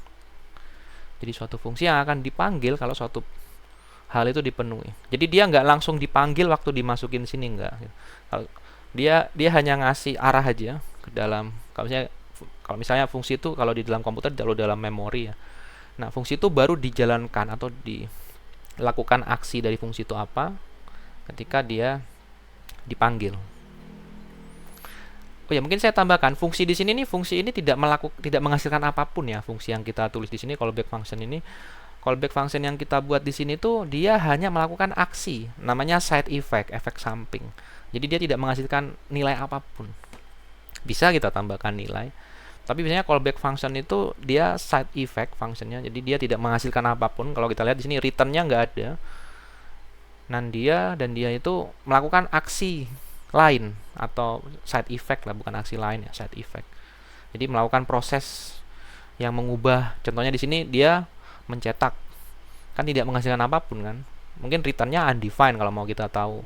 Jadi suatu fungsi yang akan dipanggil kalau suatu hal itu dipenuhi. Jadi dia nggak langsung dipanggil waktu dimasukin sini, nggak. Gitu. Kalau dia hanya ngasih arah aja ke dalam, kalau misalnya fungsi itu kalau di dalam komputer kalau dalam memori ya. Nah, fungsi itu baru dijalankan atau dilakukan aksi dari fungsi itu apa ketika dia dipanggil. Oh ya, mungkin saya tambahkan fungsi di sini nih, fungsi ini tidak menghasilkan apapun ya. Fungsi yang kita tulis di sini callback function ini, callback function yang kita buat di sini tuh dia hanya melakukan aksi, namanya side effect, efek samping. Jadi dia tidak menghasilkan nilai apapun. Bisa kita tambahkan nilai, tapi biasanya callback function itu dia side effect functionnya. Jadi dia tidak menghasilkan apapun. Kalau kita lihat di sini returnnya nggak ada. Dan dia itu melakukan aksi lain atau side effect lah, bukan aksi lain ya, side effect. Jadi melakukan proses yang mengubah. Contohnya di sini dia mencetak, kan tidak menghasilkan apapun kan. Mungkin returnnya undefined kalau mau kita tahu.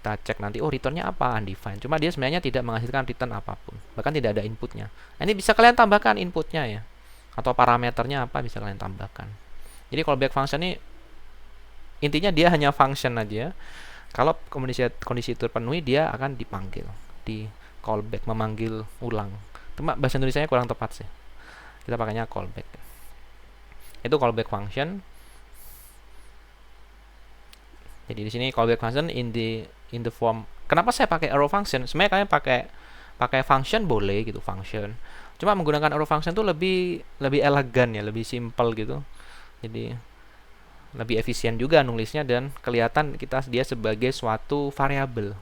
Kita cek nanti, oh returnnya apa, undefined. Cuma dia sebenarnya tidak menghasilkan return apapun, bahkan tidak ada inputnya. Nah, ini bisa kalian tambahkan inputnya ya, atau parameternya apa bisa kalian tambahkan. Jadi callback function ini intinya dia hanya function aja. Kalau kondisi itu terpenuhi dia akan dipanggil, di callback, memanggil ulang. Cuma bahasa Indonesianya kurang tepat sih, kita pakainya callback. Itu callback function. Jadi di sini callback function in the form. Kenapa saya pakai arrow function? Sebenarnya kalian pakai function boleh gitu, function. Cuma menggunakan arrow function itu lebih elegan ya, lebih simple gitu. Jadi lebih efisien juga nulisnya dan kelihatan dia sebagai suatu variabel.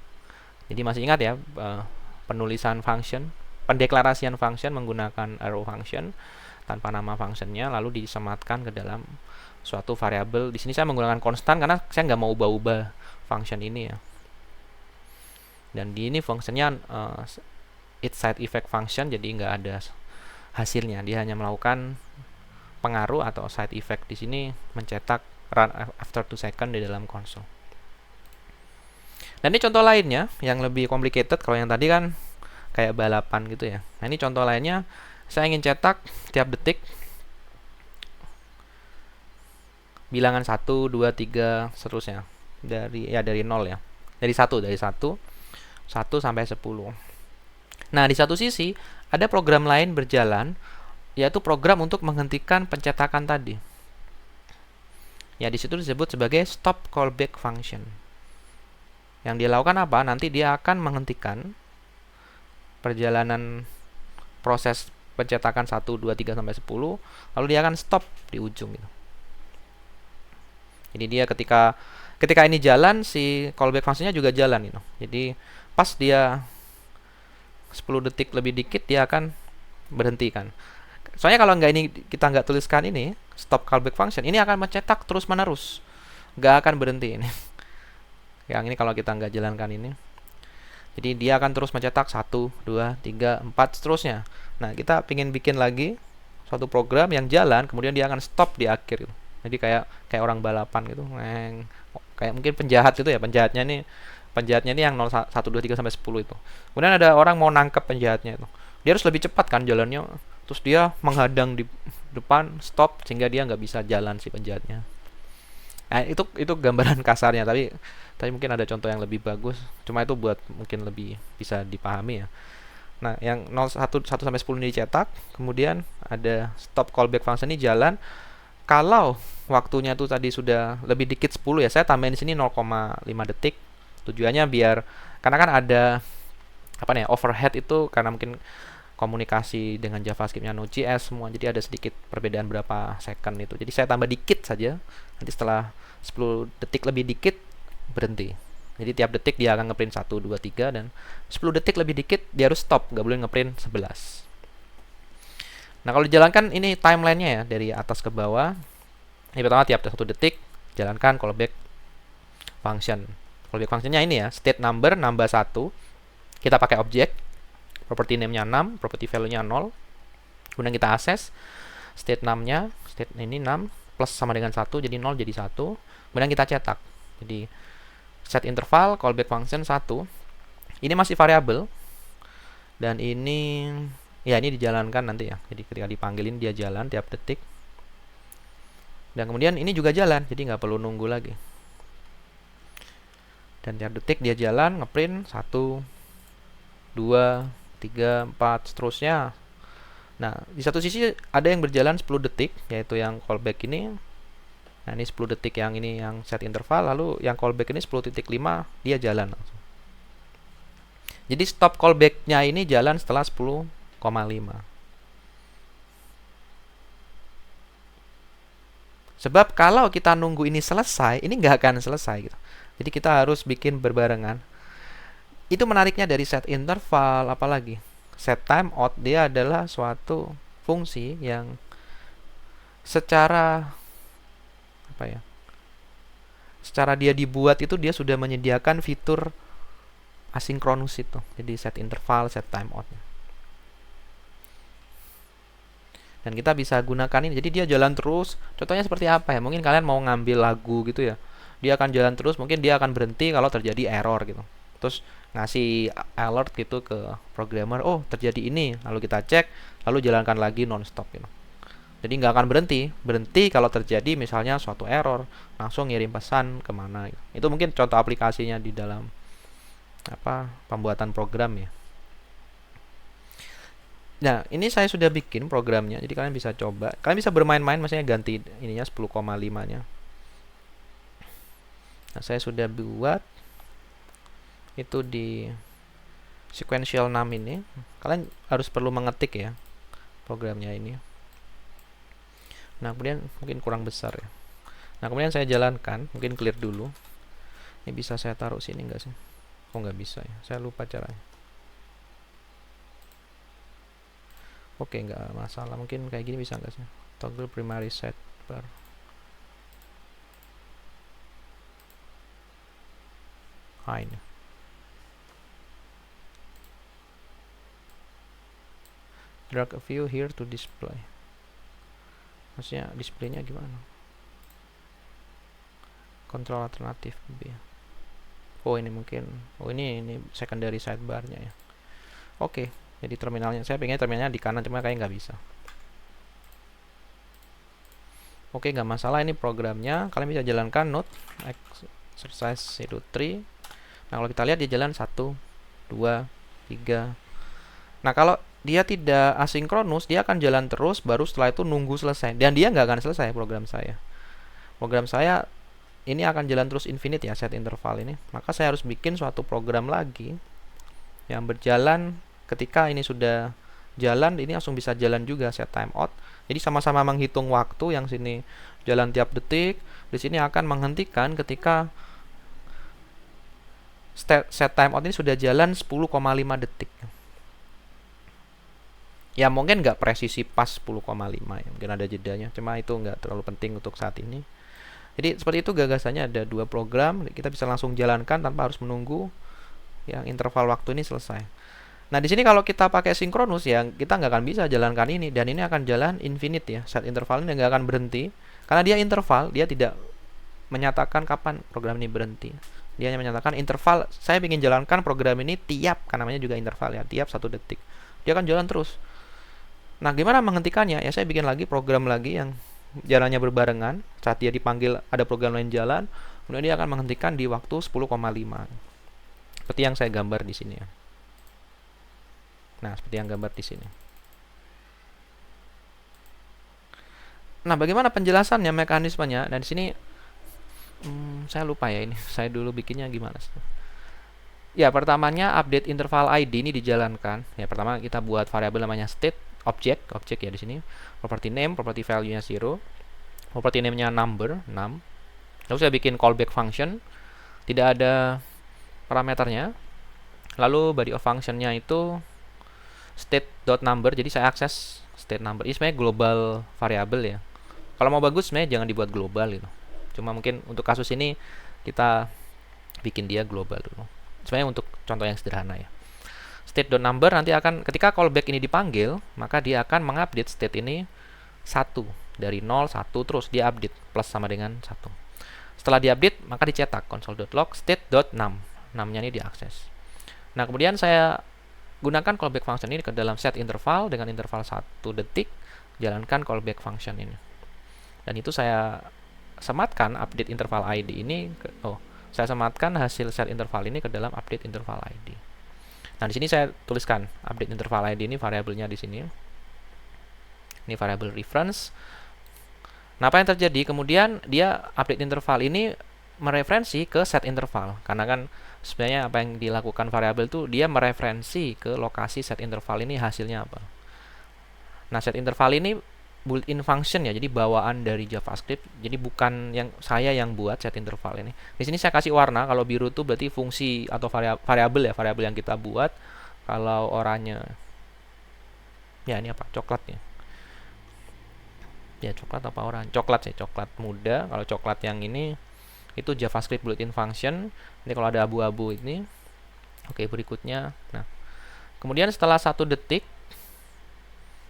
Jadi masih ingat ya, penulisan function, pendeklarasian function menggunakan arrow function tanpa nama functionnya, lalu disematkan ke dalam suatu variabel. Di sini saya menggunakan konstan karena saya nggak mau ubah-ubah function ini ya. Dan di ini fungsinya its side effect function, jadi nggak ada hasilnya. Dia hanya melakukan pengaruh atau side effect di sini, mencetak run after 2 second di dalam konsol. Dan ini contoh lainnya yang lebih complicated. Kalau yang tadi kan kayak balapan gitu ya. Nah, ini contoh lainnya, saya ingin cetak tiap detik bilangan 1, 2, 3 seterusnya. Dari 0 ya. Dari 1 sampai 10. Nah, di satu sisi ada program lain berjalan, yaitu program untuk menghentikan pencetakan tadi. Ya, di situ disebut sebagai stop callback function. Yang dia lakukan apa? Nanti dia akan menghentikan perjalanan proses pencetakan 1, 2, 3 sampai 10, lalu dia akan stop di ujung gitu. Jadi dia ketika ini jalan, si callback fungsinya juga jalan gitu. Jadi pas dia 10 detik lebih dikit dia akan berhenti kan. Soalnya kalau kita nggak tuliskan ini stop callback function ini akan mencetak terus menerus, nggak akan berhenti ini. Yang ini kalau kita nggak jalankan ini, jadi dia akan terus mencetak 1, 2, 3, 4 seterusnya. Nah, kita ingin bikin lagi suatu program yang jalan kemudian dia akan stop di akhir gitu. Jadi kayak orang balapan gitu. Kayak mungkin penjahat gitu ya, penjahatnya ini yang 0, 1, 2, 3 sampai 10 itu. Kemudian ada orang mau nangkep penjahatnya itu. Dia harus lebih cepat kan jalannya. Terus dia menghadang di depan, stop sehingga dia nggak bisa jalan si penjahatnya. Nah, itu gambaran kasarnya, tapi mungkin ada contoh yang lebih bagus. Cuma itu buat mungkin lebih bisa dipahami ya. Nah, yang 0, 1 sampai 10 ini dicetak, kemudian ada stop callback function ini jalan. Kalau waktunya tuh tadi sudah lebih dikit 10 ya, saya tambahin di sini 0,5 detik. Tujuannya biar karena kan ada apa nih, overhead itu karena mungkin komunikasi dengan JavaScript-nya Node.js semua, jadi ada sedikit perbedaan berapa second itu. Jadi saya tambah dikit saja. Nanti setelah 10 detik lebih dikit berhenti. Jadi tiap detik dia akan ngeprint 1, 2, 3 dan 10 detik lebih dikit dia harus stop, nggak boleh ngeprint 11. Nah, kalau dijalankan ini timelinenya ya dari atas ke bawah. Ini pertama tiap 1 detik jalankan callback function. Callback functionnya ini ya, state number nambah 1. Kita pakai objek, property name-nya 6, property value-nya 0. Kemudian kita access state name-nya, state ini 6 plus sama dengan 1 jadi 0 jadi 1. Kemudian kita cetak. Jadi set interval callback function 1. Ini masih variabel. Dan ini ya ini dijalankan nanti ya. Jadi ketika dipanggilin dia jalan tiap detik. Dan kemudian ini juga jalan, jadi nggak perlu nunggu lagi. Dan tiap detik dia jalan ngeprint 1, 2, 3, 4 seterusnya. Nah, di satu sisi ada yang berjalan 10 detik yaitu yang callback ini. Nah, ini 10 detik yang ini yang set interval, lalu yang callback ini 10.5 dia jalan langsung. Jadi stop callback-nya ini jalan setelah 10,5. Sebab kalau kita nunggu ini selesai, ini nggak akan selesai gitu. Jadi kita harus bikin berbarengan. Itu menariknya dari set interval, apalagi set timeout, dia adalah suatu fungsi yang secara apa ya? Secara dia dibuat itu dia sudah menyediakan fitur asinkronus itu. Jadi set interval, set timeout. Dan kita bisa gunakan ini. Jadi dia jalan terus. Contohnya seperti apa ya? Mungkin kalian mau ngambil lagu gitu ya. Dia akan jalan terus, mungkin dia akan berhenti kalau terjadi error gitu. Terus ngasih alert gitu ke programmer, oh terjadi ini, lalu kita cek, lalu jalankan lagi non-stop gitu. Jadi nggak akan berhenti kalau terjadi misalnya suatu error, langsung ngirim pesan kemana gitu. Itu mungkin contoh aplikasinya di dalam pembuatan program ya. Nah, ini saya sudah bikin programnya, jadi kalian bisa coba. Kalian bisa bermain-main, maksudnya ganti ininya 10,5-nya. Nah, saya sudah buat itu di sequential 6 ini. Kalian harus perlu mengetik ya programnya ini. Nah, kemudian mungkin kurang besar ya. Nah, kemudian saya jalankan, mungkin clear dulu. Ini bisa saya taruh sini enggak sih? Oh, nggak bisa ya. Saya lupa caranya. Oke, nggak masalah. Mungkin kayak gini bisa nggak sih? Toggle primary set bar. Ini. Drag a view here to display. Maksudnya displaynya gimana? Kontrol alternatif B. Oh, ini mungkin. Oh, ini secondary sidebar-nya ya. Oke. Jadi terminalnya, saya pengen terminalnya di kanan, cuma kayak nggak bisa. Oke, nggak masalah, ini programnya. Kalian bisa jalankan node exercise 3. Nah, kalau kita lihat dia jalan 1, 2, 3. Nah, kalau dia tidak asinkronus, dia akan jalan terus, baru setelah itu nunggu selesai. Dan dia nggak akan selesai program saya. Program saya ini akan jalan terus infinite ya, set interval ini. Maka saya harus bikin suatu program lagi yang berjalan. Ketika ini sudah jalan, ini langsung bisa jalan juga set timeout. Jadi sama-sama menghitung waktu, yang sini jalan tiap detik, di sini akan menghentikan ketika set timeout ini sudah jalan 10,5 detik. Ya mungkin nggak presisi pas 10,5 ya, mungkin ada jedanya, cuma itu nggak terlalu penting untuk saat ini. Jadi seperti itu gagasannya, ada dua program, kita bisa langsung jalankan tanpa harus menunggu yang interval waktu ini selesai. Nah di sini kalau kita pakai sinkronus ya kita nggak akan bisa jalankan ini, dan ini akan jalan infinite ya, set interval ini nggak akan berhenti karena dia interval, dia tidak menyatakan kapan program ini berhenti. Dia hanya menyatakan interval, saya ingin jalankan program ini tiap, kan namanya juga interval ya, tiap 1 detik. Dia akan jalan terus. Nah, gimana menghentikannya? Ya saya bikin lagi program lagi yang jalannya berbarengan. Saat dia dipanggil ada program lain jalan, kemudian dia akan menghentikan di waktu 10,5. Seperti yang saya gambar di sini ya. Nah, seperti yang gambar di sini. Nah, bagaimana penjelasannya, mekanismenya? Nah, di sini saya lupa ya ini. Saya dulu bikinnya gimana? Ya, pertamanya update interval ID ini dijalankan. Ya, pertama kita buat variabel namanya state objek ya di sini. Property name, property value-nya 0. Property name-nya number 6. Lalu saya bikin callback function. Tidak ada parameternya. Lalu body of function-nya itu state.number. Jadi saya akses state number. Ini sebenarnya global variabel ya. Kalau mau bagus sebenarnya jangan dibuat global gitu. Cuma mungkin untuk kasus ini kita bikin dia global dulu. Sebenarnya untuk contoh yang sederhana ya. State.number nanti akan ketika callback ini dipanggil, maka dia akan mengupdate state ini 1 dari 0 1 terus dia update plus sama dengan 1. Setelah diupdate maka dicetak console.log state.num. Namanya ini diakses. Nah, kemudian saya gunakan callback function ini ke dalam set interval dengan interval 1 detik, jalankan callback function ini. Dan itu saya sematkan update interval ID ini saya sematkan hasil set interval ini ke dalam update interval ID. Nah, di sini saya tuliskan update interval ID ini variabelnya di sini. Ini variabel reference. Nah, apa yang terjadi? Kemudian dia update interval ini mereferensi ke set interval. Karena kan sebenarnya apa yang dilakukan variabel itu dia mereferensi ke lokasi set interval ini hasilnya apa. Nah, set interval ini built-in function ya, jadi bawaan dari JavaScript. Jadi bukan yang saya yang buat set interval ini. Di sini saya kasih warna. Kalau biru itu berarti fungsi atau variabel ya, variabel yang kita buat. Kalau oranye, ya ini apa? Coklat ya. Ya coklat apa oranye? Coklat sih, coklat muda. Kalau coklat yang ini itu JavaScript built-in function. Ini kalau ada abu-abu ini. Oke, berikutnya. Nah, kemudian setelah 1 detik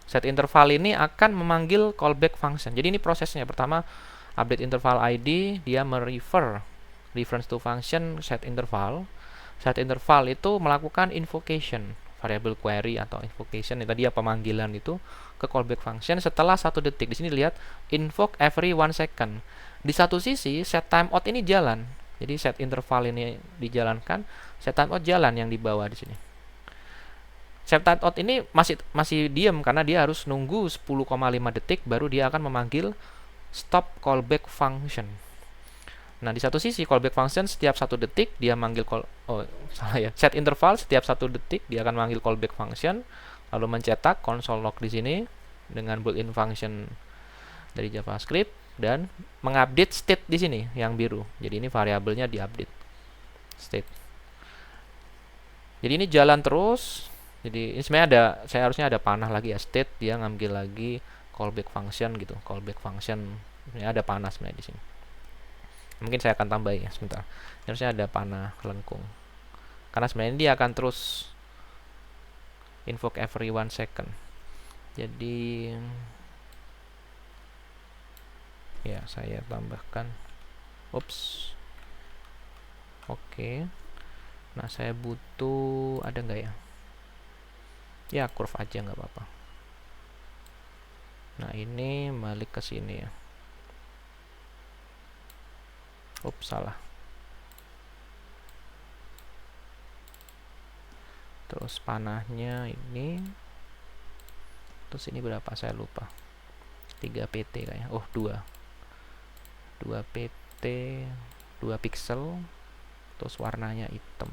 set interval ini akan memanggil callback function. Jadi ini prosesnya. Pertama, update interval ID, dia reference to function set interval. Set interval itu melakukan invocation, variable query atau invocation. Itu dia pemanggilan itu ke callback function setelah 1 detik. Di sini lihat invoke every 1 second. Di satu sisi set timeout ini jalan. Jadi set interval ini dijalankan, set timeout jalan yang di bawah di sini. Set timeout ini masih diam karena dia harus nunggu 10,5 detik baru dia akan memanggil stop callback function. Nah, di satu sisi callback function setiap 1 detik dia manggil set interval setiap 1 detik dia akan manggil callback function lalu mencetak console log di sini dengan built-in function dari JavaScript dan mengupdate state di sini yang biru. Jadi ini variabelnya diupdate state. Jadi ini jalan terus. Jadi ini sebenarnya saya harusnya ada panah lagi ya, state dia ngambil lagi callback function gitu. Callback function ini ada panah sebenarnya di sini. Mungkin saya akan tambah ya sebentar. Ini harusnya ada panah lengkung. Karena sebenarnya dia akan terus invoke every 1 second. Jadi ya saya tambahkan. Oke. Nah, saya butuh ada nggak ya? Ya curve aja nggak apa-apa. Nah, ini balik ke sini ya. Salah. Terus panahnya ini. Terus ini berapa? Saya lupa. 3 pt kayaknya. 2 pt 2 pixel. Terus warnanya hitam.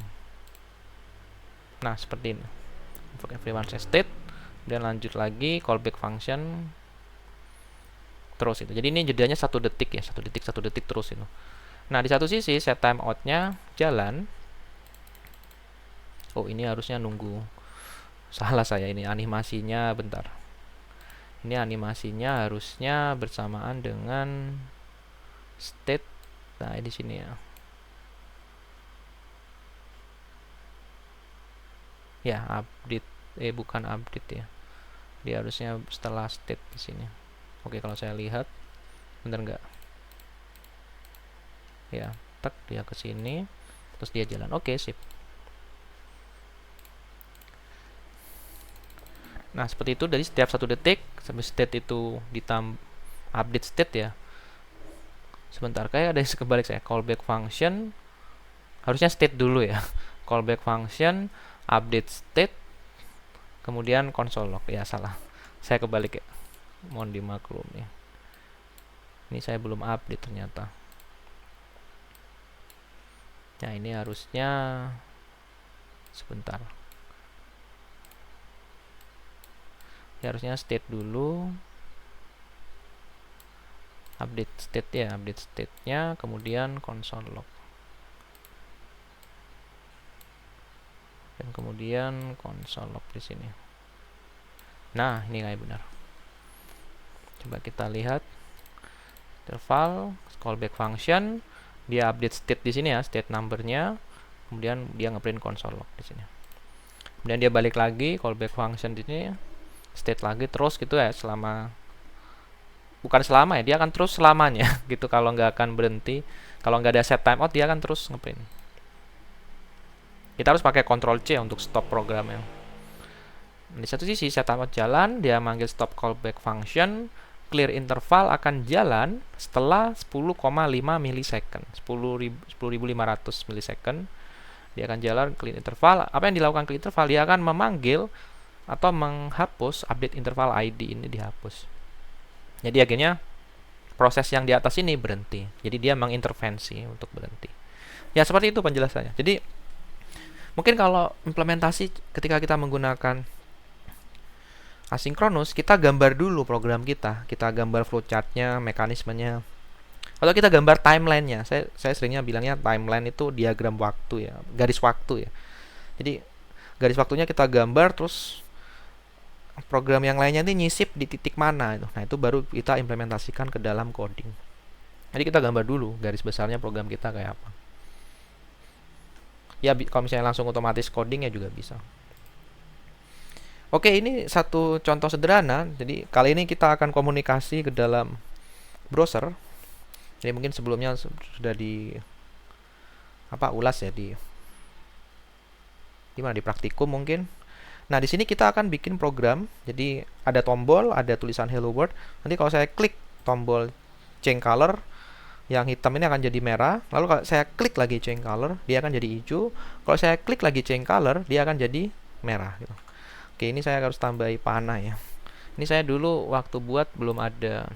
Nah, seperti ini. Invoke every 1 state dan lanjut lagi callback function terus itu. Jadi ini jedanya 1 detik ya, 1 detik terus itu. Nah, di satu sisi set timeout-nya jalan. Ini harusnya nunggu Salah saya, ini animasinya, bentar. Ini animasinya harusnya bersamaan dengan state. Nah, di sini ya. Ya, update. Bukan update ya. Dia harusnya setelah state di sini. Oke, kalau saya lihat, bener nggak? Ya, tek dia ke sini, terus dia jalan. Oke, sip. Nah, seperti itu dari setiap 1 detik sampai state itu update state ya. Sebentar, kayak ada yang kebalik saya. Callback function harusnya state dulu ya. Callback function, update state, kemudian console log. Ya, salah. Saya kebalik ya. Mohon dimaklumi. Ini saya belum update ternyata. Nah, ini harusnya sebentar. Ya, harusnya state dulu. Update state ya, update state-nya, kemudian console log. Dan kemudian console log di sini. Nah, ini kayak benar. Coba kita lihat interval callback function, dia update state di sini ya, state numbernya, kemudian dia ngeprint console log di sini. Kemudian dia balik lagi callback function di sini, state lagi terus gitu ya, bukan selama ya, dia akan terus selamanya gitu, kalau nggak akan berhenti. Kalau nggak ada set timeout, dia akan terus ngeprint. Kita harus pakai Ctrl C untuk stop programnya. Di satu sisi set timeout jalan, dia manggil stop callback function, clear interval akan jalan setelah 10,5 milisecond, 10.500 milisecond. Dia akan jalan clear interval. Apa yang dilakukan clear interval? Dia akan memanggil atau menghapus update interval ID ini, dihapus. Jadi akhirnya proses yang di atas ini berhenti. Jadi dia mengintervensi untuk berhenti. Ya, seperti itu penjelasannya. Jadi mungkin kalau implementasi ketika kita menggunakan asinkronus, kita gambar dulu program kita. Kita gambar flowchartnya, mekanismenya. Atau kita gambar timelinenya. Saya seringnya bilangnya timeline itu diagram waktu ya, garis waktu ya. Jadi garis waktunya kita gambar, terus program yang lainnya ini nyisip di titik mana itu. Nah, itu baru kita implementasikan ke dalam coding. Jadi kita gambar dulu garis besarnya program kita kayak apa. Ya, kalau misalnya langsung otomatis coding ya juga bisa. Oke, ini satu contoh sederhana. Jadi kali ini kita akan komunikasi ke dalam browser. Jadi mungkin sebelumnya sudah ulas ya di mana, di praktikum mungkin. Nah, di sini kita akan bikin program. Jadi ada tombol, ada tulisan hello world. Nanti kalau saya klik tombol change color, yang hitam ini akan jadi merah. Lalu kalau saya klik lagi change color, dia akan jadi hijau. Kalau saya klik lagi change color, dia akan jadi merah gitu. Oke, ini saya harus tambahi panah ya. Ini saya dulu waktu buat belum ada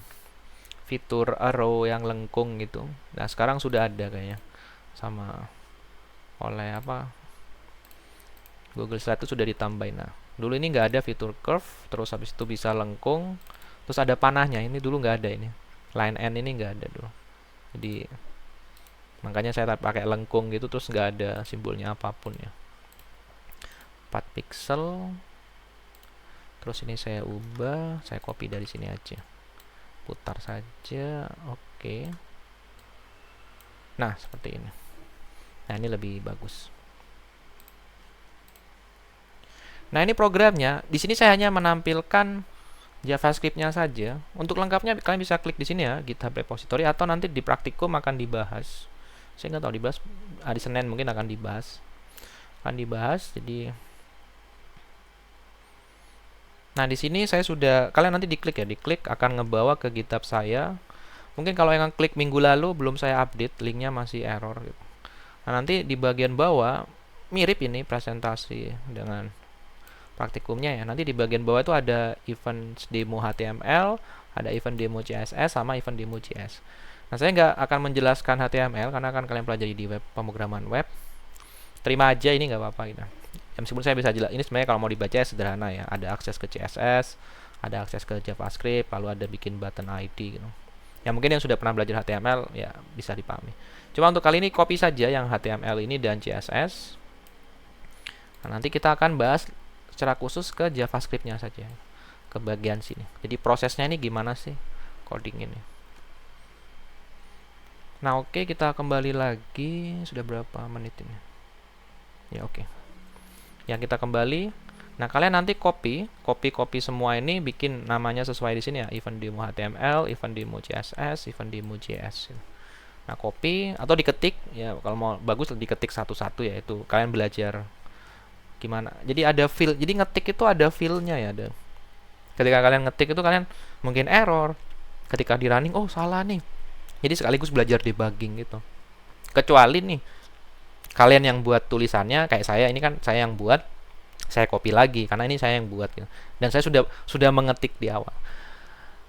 fitur arrow yang lengkung gitu. Nah, sekarang sudah ada kayaknya. Sama oleh Google Slide itu sudah ditambahin. Nah, dulu ini nggak ada fitur curve, terus habis itu bisa lengkung, terus ada panahnya. Ini dulu nggak ada ini. Line N ini nggak ada dulu. Jadi makanya saya pakai lengkung gitu, terus nggak ada simbolnya apapun ya. 4 pixel. Terus ini saya ubah, saya copy dari sini aja. Putar saja. Oke. Nah, seperti ini. Nah, ini lebih bagus. Nah, ini programnya. Di sini saya hanya menampilkan JavaScript-nya saja. Untuk lengkapnya kalian bisa klik di sini ya, GitHub repository, atau nanti di praktikum akan dibahas. Saya nggak tahu dibahas, hari Senin mungkin akan dibahas. Jadi nah, di sini saya sudah, kalian nanti diklik ya, diklik akan ngebawa ke GitHub saya. Mungkin kalau yang klik minggu lalu belum saya update, linknya masih error gitu. Nah, nanti di bagian bawah mirip ini presentasi dengan praktikumnya ya. Nanti di bagian bawah itu ada event demo HTML, ada event demo CSS, sama event demo JS. Nah, saya nggak akan menjelaskan HTML karena akan kalian pelajari di pemrograman web. Terima aja, ini nggak apa-apa gitu. Ya, meskipun saya bisa jelas, ini sebenarnya kalau mau dibaca ya sederhana ya. Ada akses ke CSS, ada akses ke JavaScript, lalu ada bikin button ID gitu. Ya, mungkin yang sudah pernah belajar HTML ya bisa dipahami. Cuma untuk kali ini copy saja yang HTML ini dan CSS. Nah, nanti kita akan bahas secara khusus ke JavaScript-nya saja, ke bagian sini. Jadi prosesnya ini gimana sih coding ini. Nah, oke, kita kembali lagi. Sudah berapa menit ini? Ya, oke. Ya, kita kembali. Nah, kalian nanti copy semua ini, bikin namanya sesuai di sini ya, event demo HTML, event demo CSS, event demo JS. Nah, copy atau diketik ya, kalau mau bagus diketik satu-satu ya, itu kalian belajar gimana. Jadi ada feel. Jadi ngetik itu ada feel-nya ya, ada. Ketika kalian ngetik itu kalian mungkin error. Ketika di running, oh salah nih. Jadi sekaligus belajar debugging gitu. Kecuali nih kalian yang buat tulisannya kayak saya, ini kan saya yang buat, saya copy lagi karena ini saya yang buat gitu. Dan saya sudah mengetik di awal.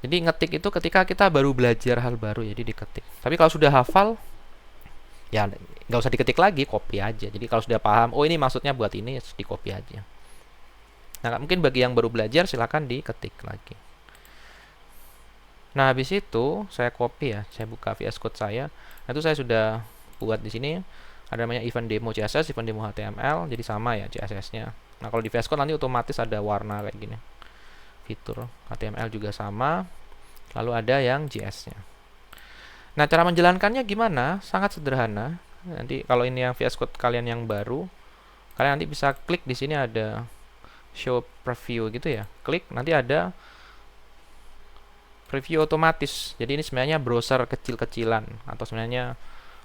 Jadi ngetik itu ketika kita baru belajar hal baru, jadi diketik. Tapi kalau sudah hafal ya nggak usah diketik lagi, copy aja. Jadi kalau sudah paham, oh ini maksudnya buat ini, di copy aja. Nah, mungkin bagi yang baru belajar silakan diketik lagi. Nah, habis itu saya copy ya, saya buka VS Code saya. Nah, itu saya sudah buat di sini. Ada namanya event demo CSS, event demo HTML, jadi sama ya CSS-nya. Nah, kalau di VS Code nanti otomatis ada warna kayak gini. Fitur HTML juga sama. Lalu ada yang JS-nya. Nah, cara menjalankannya gimana? Sangat sederhana. Nanti kalau ini yang VS Code kalian yang baru, kalian nanti bisa klik di sini ada show preview gitu ya. Klik, nanti ada preview otomatis. Jadi ini sebenarnya browser kecil-kecilan atau sebenarnya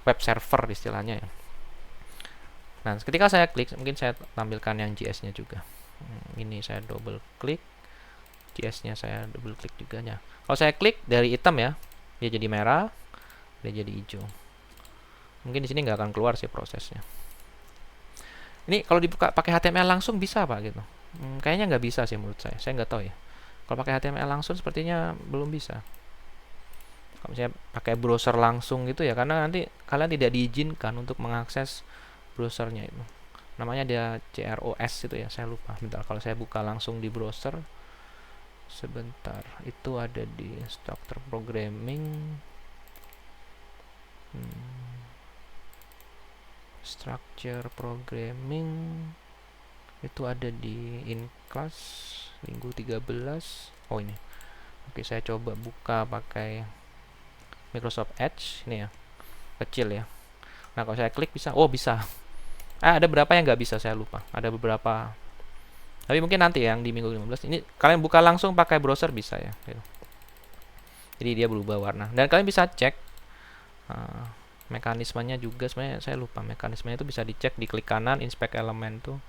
web server istilahnya ya. Nah, ketika saya klik, mungkin saya tampilkan yang JS-nya juga. Ini saya double klik, JS-nya saya double klik juga ya. Kalau saya klik dari hitam ya, dia jadi merah, dia jadi hijau. Mungkin di sini nggak akan keluar sih prosesnya. Ini kalau dibuka pakai HTML langsung bisa Pak gitu. Kayaknya nggak bisa sih menurut saya. Saya nggak tahu ya. Kalau pakai HTML langsung sepertinya belum bisa. Kalau misalnya pakai browser langsung gitu ya, karena nanti kalian tidak diizinkan untuk mengakses browsernya itu. Namanya dia CROS itu ya, saya lupa. Bentar, kalau saya buka langsung di browser. Sebentar, itu ada di Structure Programming. Structure Programming itu ada di in class minggu 13. Oh ini. Oke, saya coba buka pakai Microsoft Edge ini ya. Kecil ya. Nah, kalau saya klik bisa. Oh, bisa. Ada berapa yang nggak bisa, saya lupa. Ada beberapa. Tapi mungkin nanti yang di minggu 15 ini kalian buka langsung pakai browser bisa ya. Jadi dia berubah warna. Dan kalian bisa cek mekanismenya juga. Sebenarnya saya lupa mekanismenya itu bisa dicek di klik kanan inspect elemen tuh.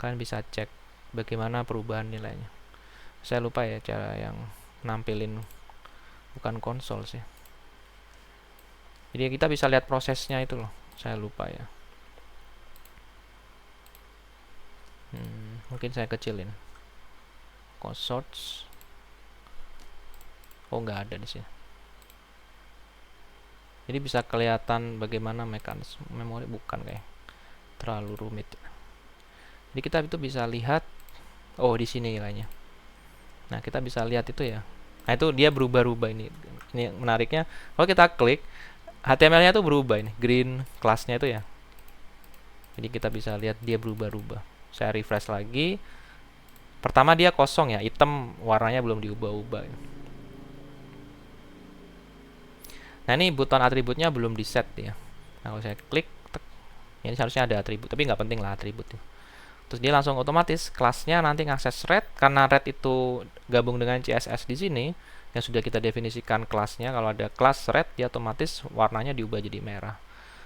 Kalian bisa cek bagaimana perubahan nilainya. Saya lupa ya cara yang nampilin, bukan konsol sih. Jadi kita bisa lihat prosesnya itu loh. Saya lupa ya. Mungkin saya kecilin. Consorts. Oh, nggak ada di sini. Jadi bisa kelihatan bagaimana mekanisme memori, bukan kayak terlalu rumit. Jadi kita itu bisa lihat, oh di sini nilainya. Nah, kita bisa lihat itu ya. Nah, itu dia berubah-ubah ini. Ini menariknya, kalau kita klik HTML-nya tuh berubah ini, green kelasnya itu ya. Jadi kita bisa lihat dia berubah-ubah. Saya refresh lagi. Pertama dia kosong ya, hitam, warnanya belum diubah-ubah. Nah, ini button atributnya belum di set ya. Nah, kalau saya klik, ini seharusnya ada atribut, tapi nggak penting lah atribut. Terus dia langsung otomatis kelasnya nanti ngakses red, karena red itu gabung dengan CSS di sini yang sudah kita definisikan kelasnya. Kalau ada kelas red, dia otomatis warnanya diubah jadi merah.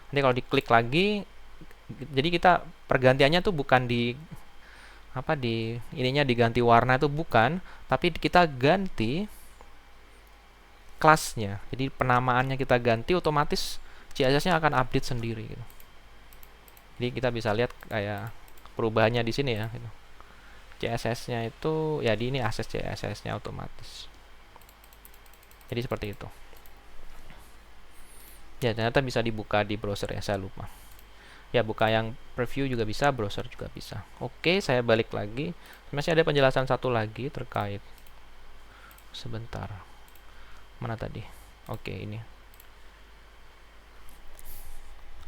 Nanti kalau diklik lagi, jadi kita pergantiannya tuh bukan di ininya diganti warna itu bukan, tapi kita ganti kelasnya. Jadi penamaannya kita ganti, otomatis CSS-nya akan update sendiri gitu. Jadi kita bisa lihat kayak perubahannya di sini ya gitu. CSS-nya itu ya di ini akses CSS-nya otomatis. Jadi seperti itu. Ya, ternyata bisa dibuka di browser ya, saya lupa. Ya, buka yang preview juga bisa, browser juga bisa. Oke, saya balik lagi. Masih ada penjelasan satu lagi terkait. Sebentar. Mana tadi? Oke, ini.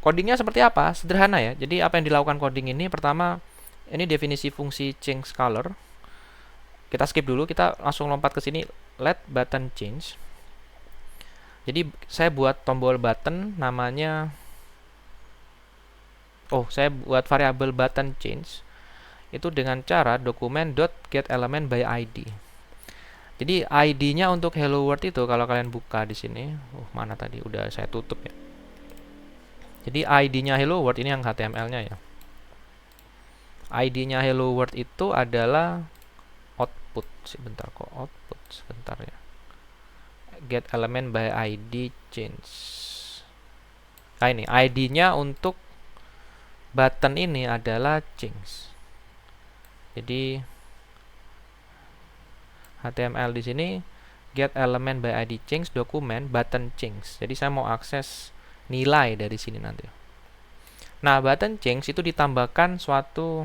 Codingnya seperti apa? Sederhana ya. Jadi apa yang dilakukan coding ini, pertama Ini definisi fungsi change color. Kita skip dulu, kita langsung lompat ke sini, let button change. Jadi saya buat tombol button namanya, saya buat variabel button change itu dengan cara dokumen.getElementById. Jadi ID-nya untuk hello world itu kalau kalian buka di sini, mana tadi udah saya tutup ya. Jadi ID-nya hello world ini yang HTML-nya ya. ID-nya hello world itu adalah output. Sebentar kok output, sebentar ya. Get element by ID change. Nah ini ID-nya untuk button ini adalah change. Jadi HTML di sini get element by ID change dokumen button change. Jadi saya mau akses nilai dari sini nanti. Nah, button change itu ditambahkan suatu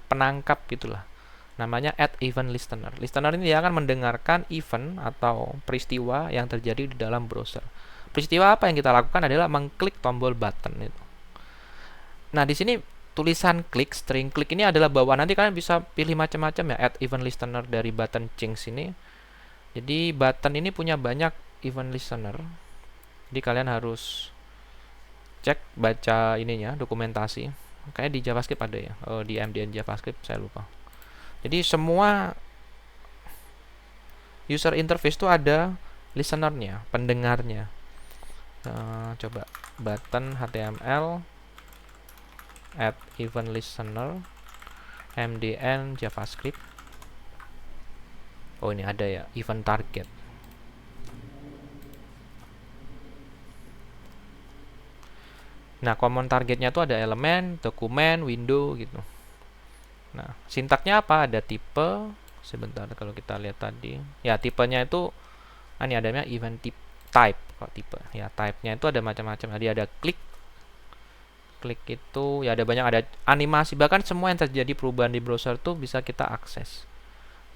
penangkap gitulah. Namanya add event listener. Listener ini dia akan mendengarkan event atau peristiwa yang terjadi di dalam browser. Peristiwa apa yang kita lakukan adalah mengklik tombol button itu. Nah, di sini tulisan klik, string klik ini adalah bawaan. Nanti kalian bisa pilih macam-macam ya, add event listener dari button change ini. Jadi button ini punya banyak event listener. Jadi kalian harus cek, baca ininya, dokumentasi. Kayak di JavaScript ada ya. Di MDN JavaScript saya lupa. Jadi semua user interface itu ada listenernya, pendengarnya. Coba button HTML add event listener MDN JavaScript. Ini ada ya, event target. Nah, common targetnya itu ada elemen, dokumen, window gitu. Nah, sintaknya apa? Ada tipe. Sebentar, kalau kita lihat tadi. Ya, tipenya itu ini adanya event type. Kalau tipe, ya type-nya itu ada macam-macam. Jadi ada klik. Klik itu ya ada banyak, ada animasi, bahkan semua yang terjadi perubahan di browser tuh bisa kita akses.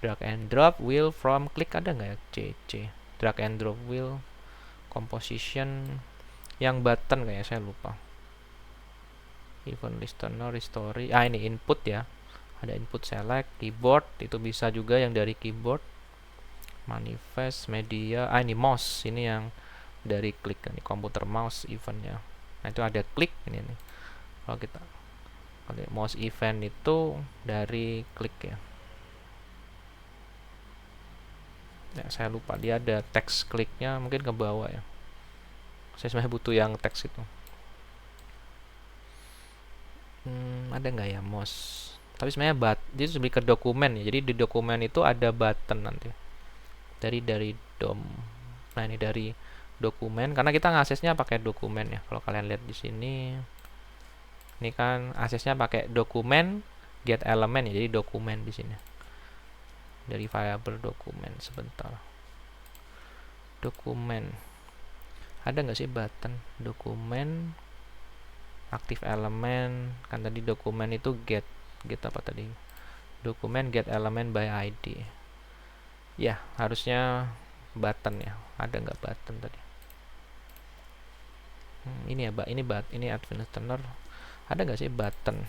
Drag and drop wheel from click ada nggak ya? CC. Drag and drop wheel composition yang button kayaknya saya lupa. Event listener, history. Ini input ya. Ada input select, keyboard itu bisa juga yang dari keyboard. Manifest, media. Ini mouse, ini yang dari klik, ini komputer mouse eventnya. Nah, itu ada klik ini nih. Kalau mouse event itu dari klik ya. Saya lupa dia ada teks kliknya, mungkin ke bawah ya. Saya sebenarnya butuh yang teks itu. Ada nggak ya mouse? Tapi sebenarnya dia lebih ke dokumen ya. Jadi di dokumen itu ada button nanti. Dari DOM. Nah, ini dari dokumen karena kita ngaksesnya pakai dokumen ya. Kalau kalian lihat di sini, ini kan aksesnya pakai dokumen get element ya. Jadi dokumen di sini. Dari variable dokumen, sebentar. Dokumen. Ada nggak sih button dokumen aktif elemen, kan tadi dokumen itu get apa tadi, dokumen get element by ID ya, harusnya button ya. Ada nggak button tadi? Ini ya ini advanced listener. Ada nggak sih button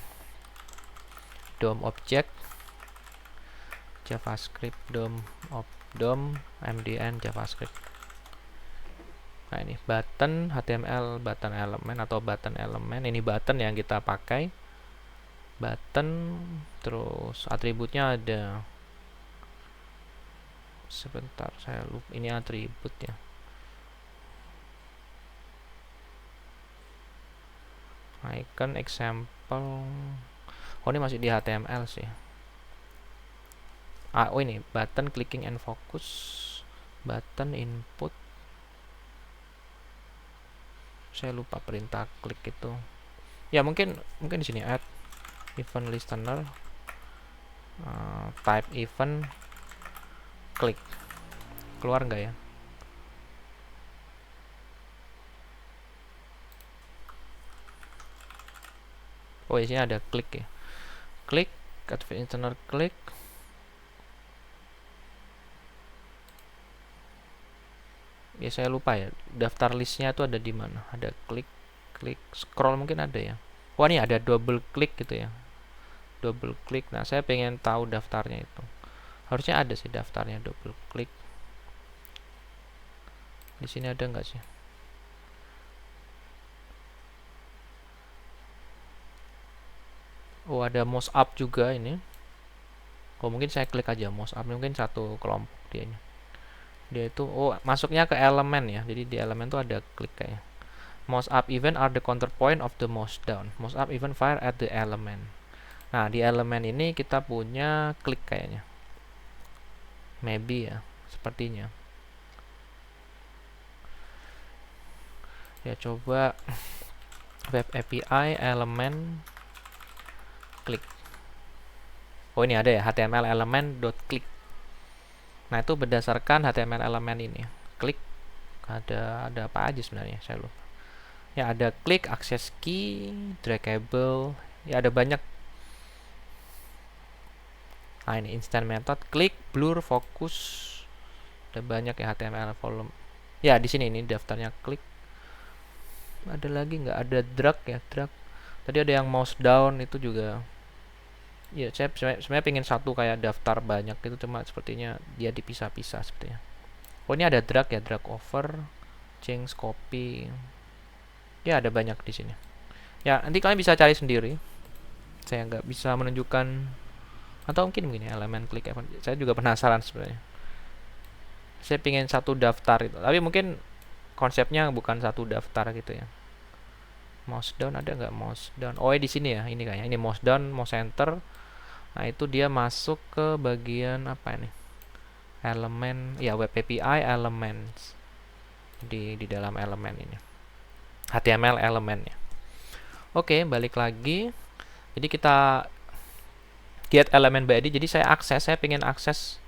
DOM object JavaScript DOM MDN JavaScript. Nah, ini button HTML button elemen atau button elemen. Ini button yang kita pakai. Button, terus atributnya ada. Sebentar, saya lupa. Ini atribut ya. Icon example. Ini masih di HTML sih. Ini button clicking and focus. Button input. Saya lupa perintah klik itu. Ya, mungkin di sini add event listener type event klik. Keluar nggak ya? Di sini ada klik ya. Klik, advanced listener klik. Ya, saya lupa ya. Daftar listnya itu ada di mana? Ada klik, scroll mungkin ada ya. Wah, ini ada double klik gitu ya. Double klik. Nah, saya pengen tahu daftarnya itu. Harusnya ada sih daftarnya double klik. Di sini ada nggak sih? Oh, ada mouse up juga ini. Oh, mungkin saya klik aja mouse up. Mungkin satu kelompok dia ini. Dia itu, oh, masuknya ke elemen ya. Jadi di elemen tuh ada klik kayak. Mouse up event are the counterpoint of the mouse down. Mouse up event fire at the element. Nah, di elemen ini kita punya klik kayaknya. Maybe ya, sepertinya. Ya, coba web API elemen klik. Oh, ini ada ya, HTML element dot click. Nah, itu berdasarkan HTML elemen ini. Klik ada apa aja sebenarnya, saya lupa. Ya, ada klik, access key, draggable. Ya, ada banyak. Nah, ini instant method, klik, blur, focus. Ada banyak ya HTML volume. Ya, di sini ini daftarnya klik. Ada lagi nggak? Ada drag ya, drag. Tadi ada yang mouse down itu juga. Ya, saya sebenarnya pengen satu kayak daftar banyak itu, cuma sepertinya dia dipisah-pisah sepertinya. Oh, ini ada drag ya, drag over, change, copy. Ya, ada banyak di sini. Ya, nanti kalian bisa cari sendiri. Saya nggak bisa menunjukkan, atau mungkin begini elemen klik event. Saya juga penasaran sebenarnya. Saya pengen satu daftar itu, tapi mungkin konsepnya bukan satu daftar gitu ya. Mouse down ada nggak mouse down? Oh, di sini ya, ini kayaknya. Ini mouse down, mouse enter. Nah, itu dia masuk ke bagian apa ini? Elemen, ya, web API elements. Di dalam elemen ini. HTML elemennya. Oke, balik lagi. Jadi kita get element by ID. Jadi saya pengen akses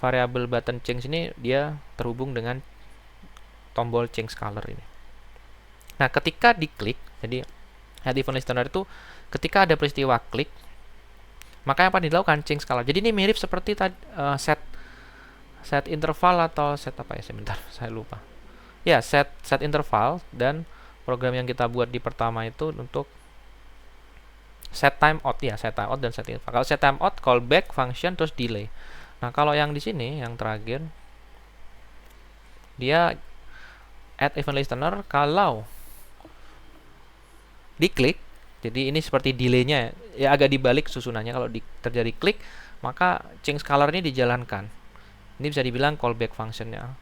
variable button change ini, dia terhubung dengan tombol change color ini. Nah, ketika diklik, jadi at event listener itu ketika ada peristiwa klik, maka apa dilakukan? Change color. Jadi ini mirip seperti set interval atau set apa ya? Sebentar, saya lupa. Ya, set interval, dan program yang kita buat di pertama itu untuk set timeout ya, set timeout dan set interval. Kalau set timeout, callback function terus delay. Nah, kalau yang di sini yang terakhir dia add event listener kalau diklik. Jadi ini seperti delaynya ya, agak dibalik susunannya. Kalau terjadi klik, maka change color ini dijalankan. Ini bisa dibilang callback functionnya.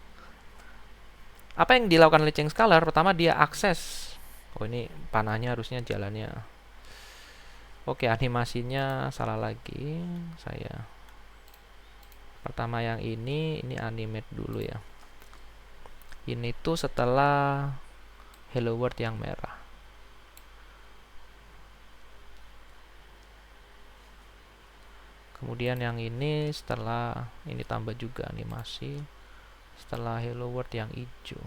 Apa yang dilakukan oleh change color? Pertama dia akses. Oh, ini panahnya harusnya jalannya. Oke, animasinya salah lagi. Saya pertama yang ini animate dulu ya. Ini tuh setelah hello world yang merah. Kemudian yang ini setelah ini tambah juga animasi setelah hello world yang hijau.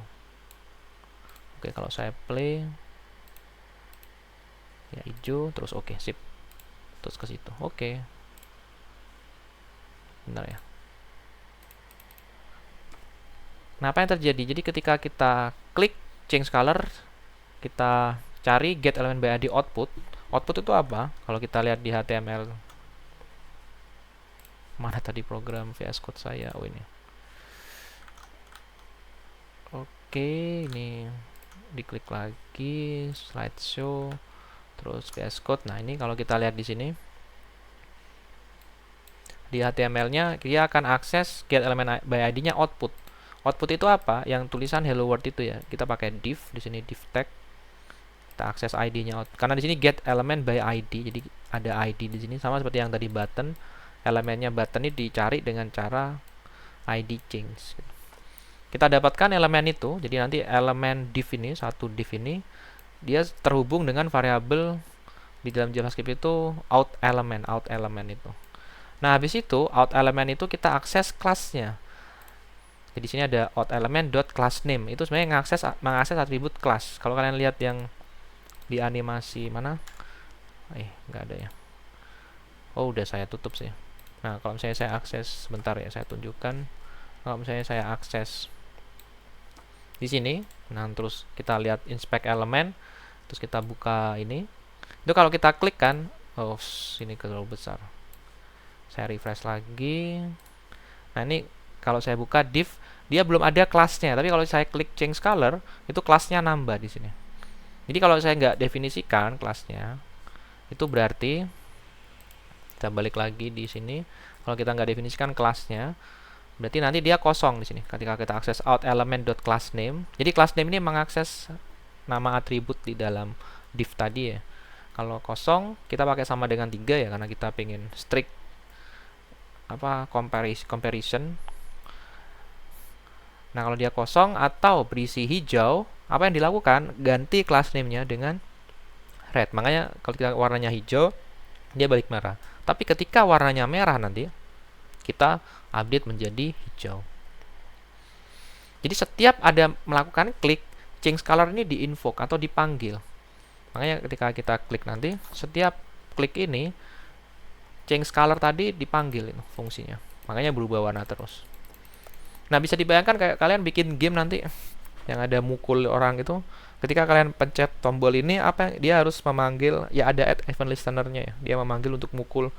Oke, kalau saya play ya hijau terus, oke, sip. Terus ke situ. Oke. Bentar ya. Nah, apa yang terjadi? Jadi ketika kita klik change color, kita cari get element by ID output. Output itu apa? Kalau kita lihat di HTML, mana tadi program VS Code saya? Oh, ini. Oke, ini diklik lagi slideshow terus VS Code. Nah, ini kalau kita lihat di sini di HTML-nya dia akan akses get element by ID-nya output. Output itu apa? Yang tulisan hello world itu ya. Kita pakai div di sini, div tag. Kita akses ID-nya out. Karena di sini get element by ID, jadi ada ID di sini sama seperti yang tadi button. Elemennya button ini dicari dengan cara ID change. Kita dapatkan elemen itu, jadi nanti elemen div ini, satu div ini, dia terhubung dengan variabel di dalam JavaScript itu out element itu. Nah, habis itu out element itu kita akses kelasnya. Jadi sini ada out element dot class name. Itu sebenarnya mengakses atribut kelas. Kalau kalian lihat yang di animasi mana? Nggak ada ya. Oh, udah saya tutup sih. Nah, kalau misalnya saya akses, sebentar ya, saya tunjukkan. Kalau misalnya saya akses di sini, nah terus kita lihat inspect element, terus kita buka ini, Itu kalau kita klik kan, oh sini terlalu besar. Saya refresh lagi. Nah ini kalau saya buka div, dia belum ada kelasnya. Tapi kalau saya klik change color, itu kelasnya nambah di sini. Jadi kalau saya nggak definisikan kelasnya, itu berarti kita balik lagi di sini. Kalau kita nggak definisikan kelasnya, berarti nanti dia kosong di sini. Ketika kita akses out element.className, jadi class name ini mengakses nama atribut di dalam div tadi ya. Kalau kosong, kita pakai sama dengan 3 ya, karena kita pengen strict comparison. Nah, kalau dia kosong atau berisi hijau, apa yang dilakukan? Ganti class name-nya dengan red. Makanya kalau kita warnanya hijau, dia balik merah. Tapi ketika warnanya merah nanti, kita update menjadi hijau. Jadi setiap ada melakukan klik, change color ini di-invoke atau dipanggil. Makanya ketika kita klik nanti, setiap klik ini, change color tadi dipanggil itu fungsinya. Makanya berubah warna terus. Nah, bisa dibayangkan kayak kalian bikin game nanti yang ada mukul orang itu, ketika kalian pencet tombol ini, apa dia harus memanggil, ya ada add event listener-nya ya. Dia memanggil untuk mukul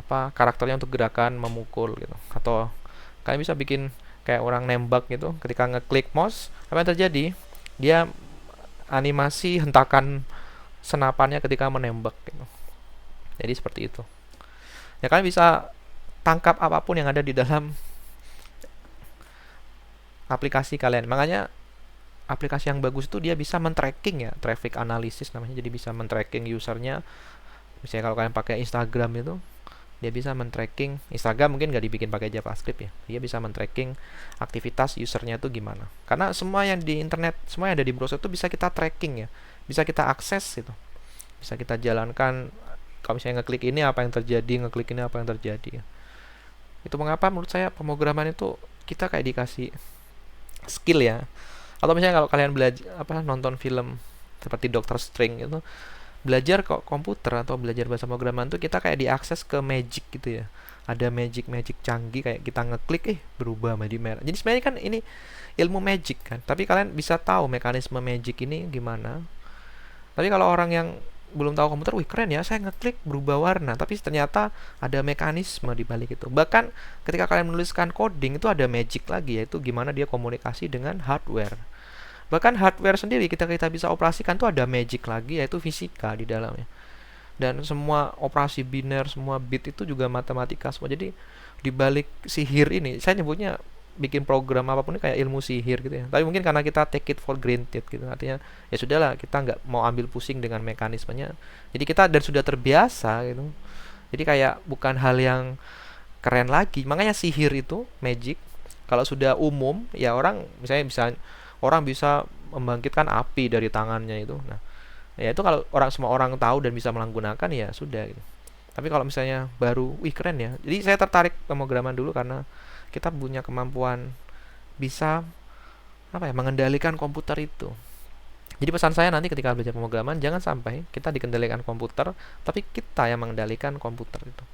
karakternya untuk gerakan memukul gitu. Atau kalian bisa bikin kayak orang nembak gitu, ketika ngeklik mouse, apa yang terjadi? Dia animasi hentakan senapannya ketika menembak gitu. Jadi seperti itu. Ya kalian bisa tangkap apapun yang ada di dalam aplikasi kalian. Makanya aplikasi yang bagus itu dia bisa men-tracking ya, traffic analysis namanya. Jadi bisa men-tracking usernya. Misalnya kalau kalian pakai Instagram itu, dia bisa men-tracking. Instagram mungkin nggak dibikin pakai JavaScript ya. Dia bisa men-tracking aktivitas usernya itu gimana. Karena semua yang di internet, semua yang ada di browser itu bisa kita tracking ya. Bisa kita akses gitu. Bisa kita jalankan. Kalau misalnya ngeklik ini apa yang terjadi, ngeklik ini apa yang terjadi. Itu mengapa menurut saya pemrograman itu kita kayak dikasih skill ya. Atau misalnya kalau kalian belajar nonton film seperti Doctor Strange itu, belajar kok komputer atau belajar bahasa pemrograman itu kita kayak diakses ke magic gitu ya. Ada magic canggih kayak kita ngeklik berubah menjadi merah. Jadi sebenarnya kan ini ilmu magic kan. Tapi kalian bisa tahu mekanisme magic ini gimana. Tapi kalau orang yang belum tahu komputer, wih keren ya, saya ngeklik berubah warna, tapi ternyata ada mekanisme di balik itu. Bahkan ketika kalian menuliskan coding itu ada magic lagi, yaitu gimana dia komunikasi dengan hardware. Bahkan hardware sendiri kita bisa operasikan tuh ada magic lagi, yaitu fisika di dalamnya. Dan semua operasi biner, semua bit itu juga matematika semua. Jadi di balik sihir ini, saya nyebutnya bikin program apapun ini kayak ilmu sihir gitu ya. Tapi mungkin karena kita take it for granted gitu, artinya ya sudahlah, kita nggak mau ambil pusing dengan mekanismenya. Jadi kita dan sudah terbiasa gitu. Jadi kayak bukan hal yang keren lagi. Makanya sihir itu magic kalau sudah umum ya, orang misalnya orang bisa membangkitkan api dari tangannya itu. Nah, ya itu kalau semua orang tahu dan bisa menggunakan ya sudah gitu. Tapi kalau misalnya baru, wih keren ya. Jadi saya tertarik pemrograman dulu karena kita punya kemampuan bisa mengendalikan komputer itu. Jadi pesan saya nanti ketika belajar pemrograman, jangan sampai kita dikendalikan komputer, tapi kita yang mengendalikan komputer itu.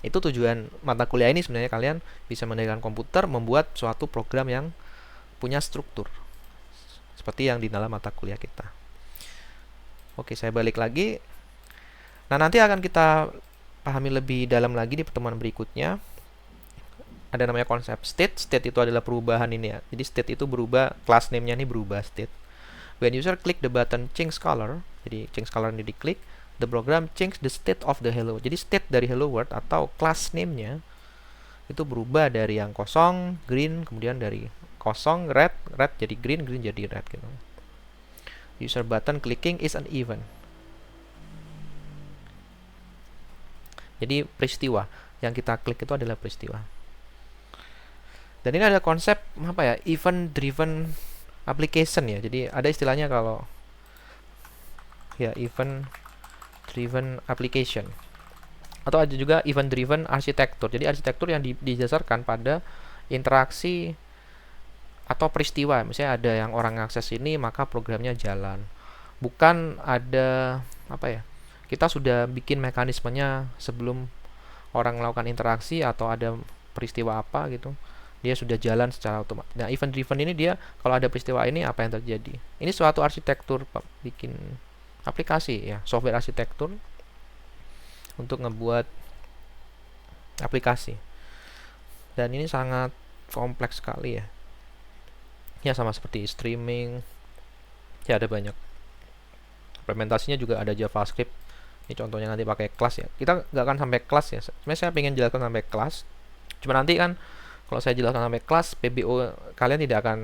Itu tujuan mata kuliah ini sebenarnya, kalian bisa mengendalikan komputer, membuat suatu program yang punya struktur. Seperti yang di dalam mata kuliah kita. Oke, saya balik lagi. Nah, nanti akan kita pahami lebih dalam lagi di pertemuan berikutnya. Ada namanya konsep state. State itu adalah perubahan ini ya. Jadi state itu berubah, class name-nya ini berubah state. When user click the button change color, jadi change color ini diklik, the program change the state of the hello. Jadi state dari hello world atau class name-nya itu berubah dari yang kosong, green, kemudian dari kosong, red jadi green jadi red gitu. User button clicking is an event. Jadi peristiwa yang kita klik itu adalah peristiwa. Dan ini ada konsep event driven application ya. Jadi ada istilahnya kalau ya event driven application. Atau ada juga event driven arsitektur. Jadi arsitektur yang didasarkan pada interaksi atau peristiwa. Misalnya ada yang orang akses ini, maka programnya jalan. Bukan ada kita sudah bikin mekanismenya sebelum orang melakukan interaksi atau ada peristiwa apa gitu, dia sudah jalan secara otomatis. Nah, event driven ini dia kalau ada peristiwa ini apa yang terjadi. Ini suatu arsitektur bikin aplikasi ya, software arsitektur untuk ngebuat aplikasi. Dan ini sangat kompleks sekali ya. Ya sama seperti streaming. Ya ada banyak. Implementasinya juga ada JavaScript. Ini contohnya nanti pakai kelas ya. Kita nggak akan sampai kelas ya. Sebenarnya saya pengen jelaskan sampai kelas. Cuma nanti kan kalau saya jelaskan sampai kelas, PBO kalian tidak akan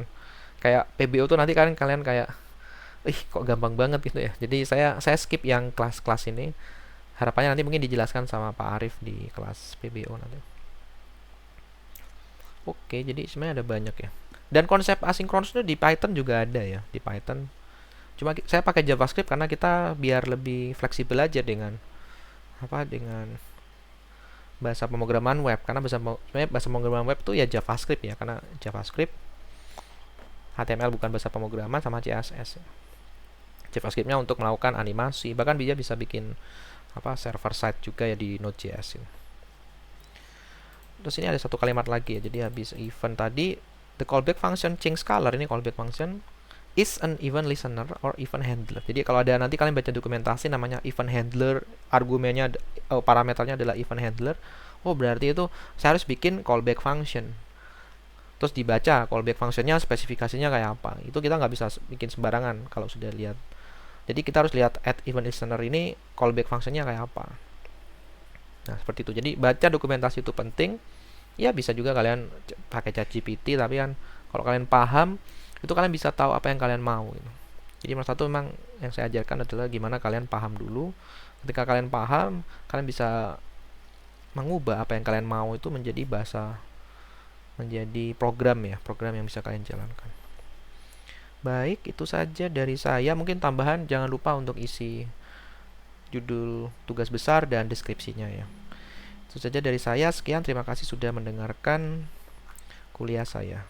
kayak PBO tuh nanti kalian kayak kok gampang banget gitu ya. Jadi saya skip yang kelas-kelas ini. Harapannya nanti mungkin dijelaskan sama Pak Arif di kelas PBO nanti. Oke, jadi sebenarnya ada banyak ya. Dan konsep asinkronus itu di Python juga ada ya, di Python. Cuma saya pakai JavaScript karena kita biar lebih fleksibel aja dengan dengan bahasa pemrograman web, karena sebenarnya bahasa pemrograman web itu ya JavaScript ya, karena JavaScript HTML bukan bahasa pemrograman, sama CSS ya. JavaScript-nya untuk melakukan animasi, bahkan dia bisa bikin server side juga ya di Node.js ini. Terus ini ada satu kalimat lagi ya, jadi habis event tadi, the callback function change color, ini callback function is an event listener or event handler. Jadi kalau ada nanti kalian baca dokumentasi namanya event handler, argumennya parameternya adalah event handler. Oh berarti itu saya harus bikin callback function. Terus dibaca callback functionnya spesifikasinya kayak apa. Itu kita nggak bisa bikin sembarangan kalau sudah lihat. Jadi kita harus lihat add event listener ini callback functionnya kayak apa. Nah seperti itu. Jadi baca dokumentasi itu penting. Ya bisa juga kalian pakai ChatGPT, tapi kan kalau kalian paham itu kalian bisa tahu apa yang kalian mau gitu. Jadi nomor satu memang yang saya ajarkan adalah gimana kalian paham dulu. Ketika kalian paham, kalian bisa mengubah apa yang kalian mau itu menjadi menjadi program ya, program yang bisa kalian jalankan. Baik, itu saja dari saya. Mungkin tambahan jangan lupa untuk isi judul tugas besar dan deskripsinya ya. Itu saja dari saya. Sekian, terima kasih sudah mendengarkan kuliah saya.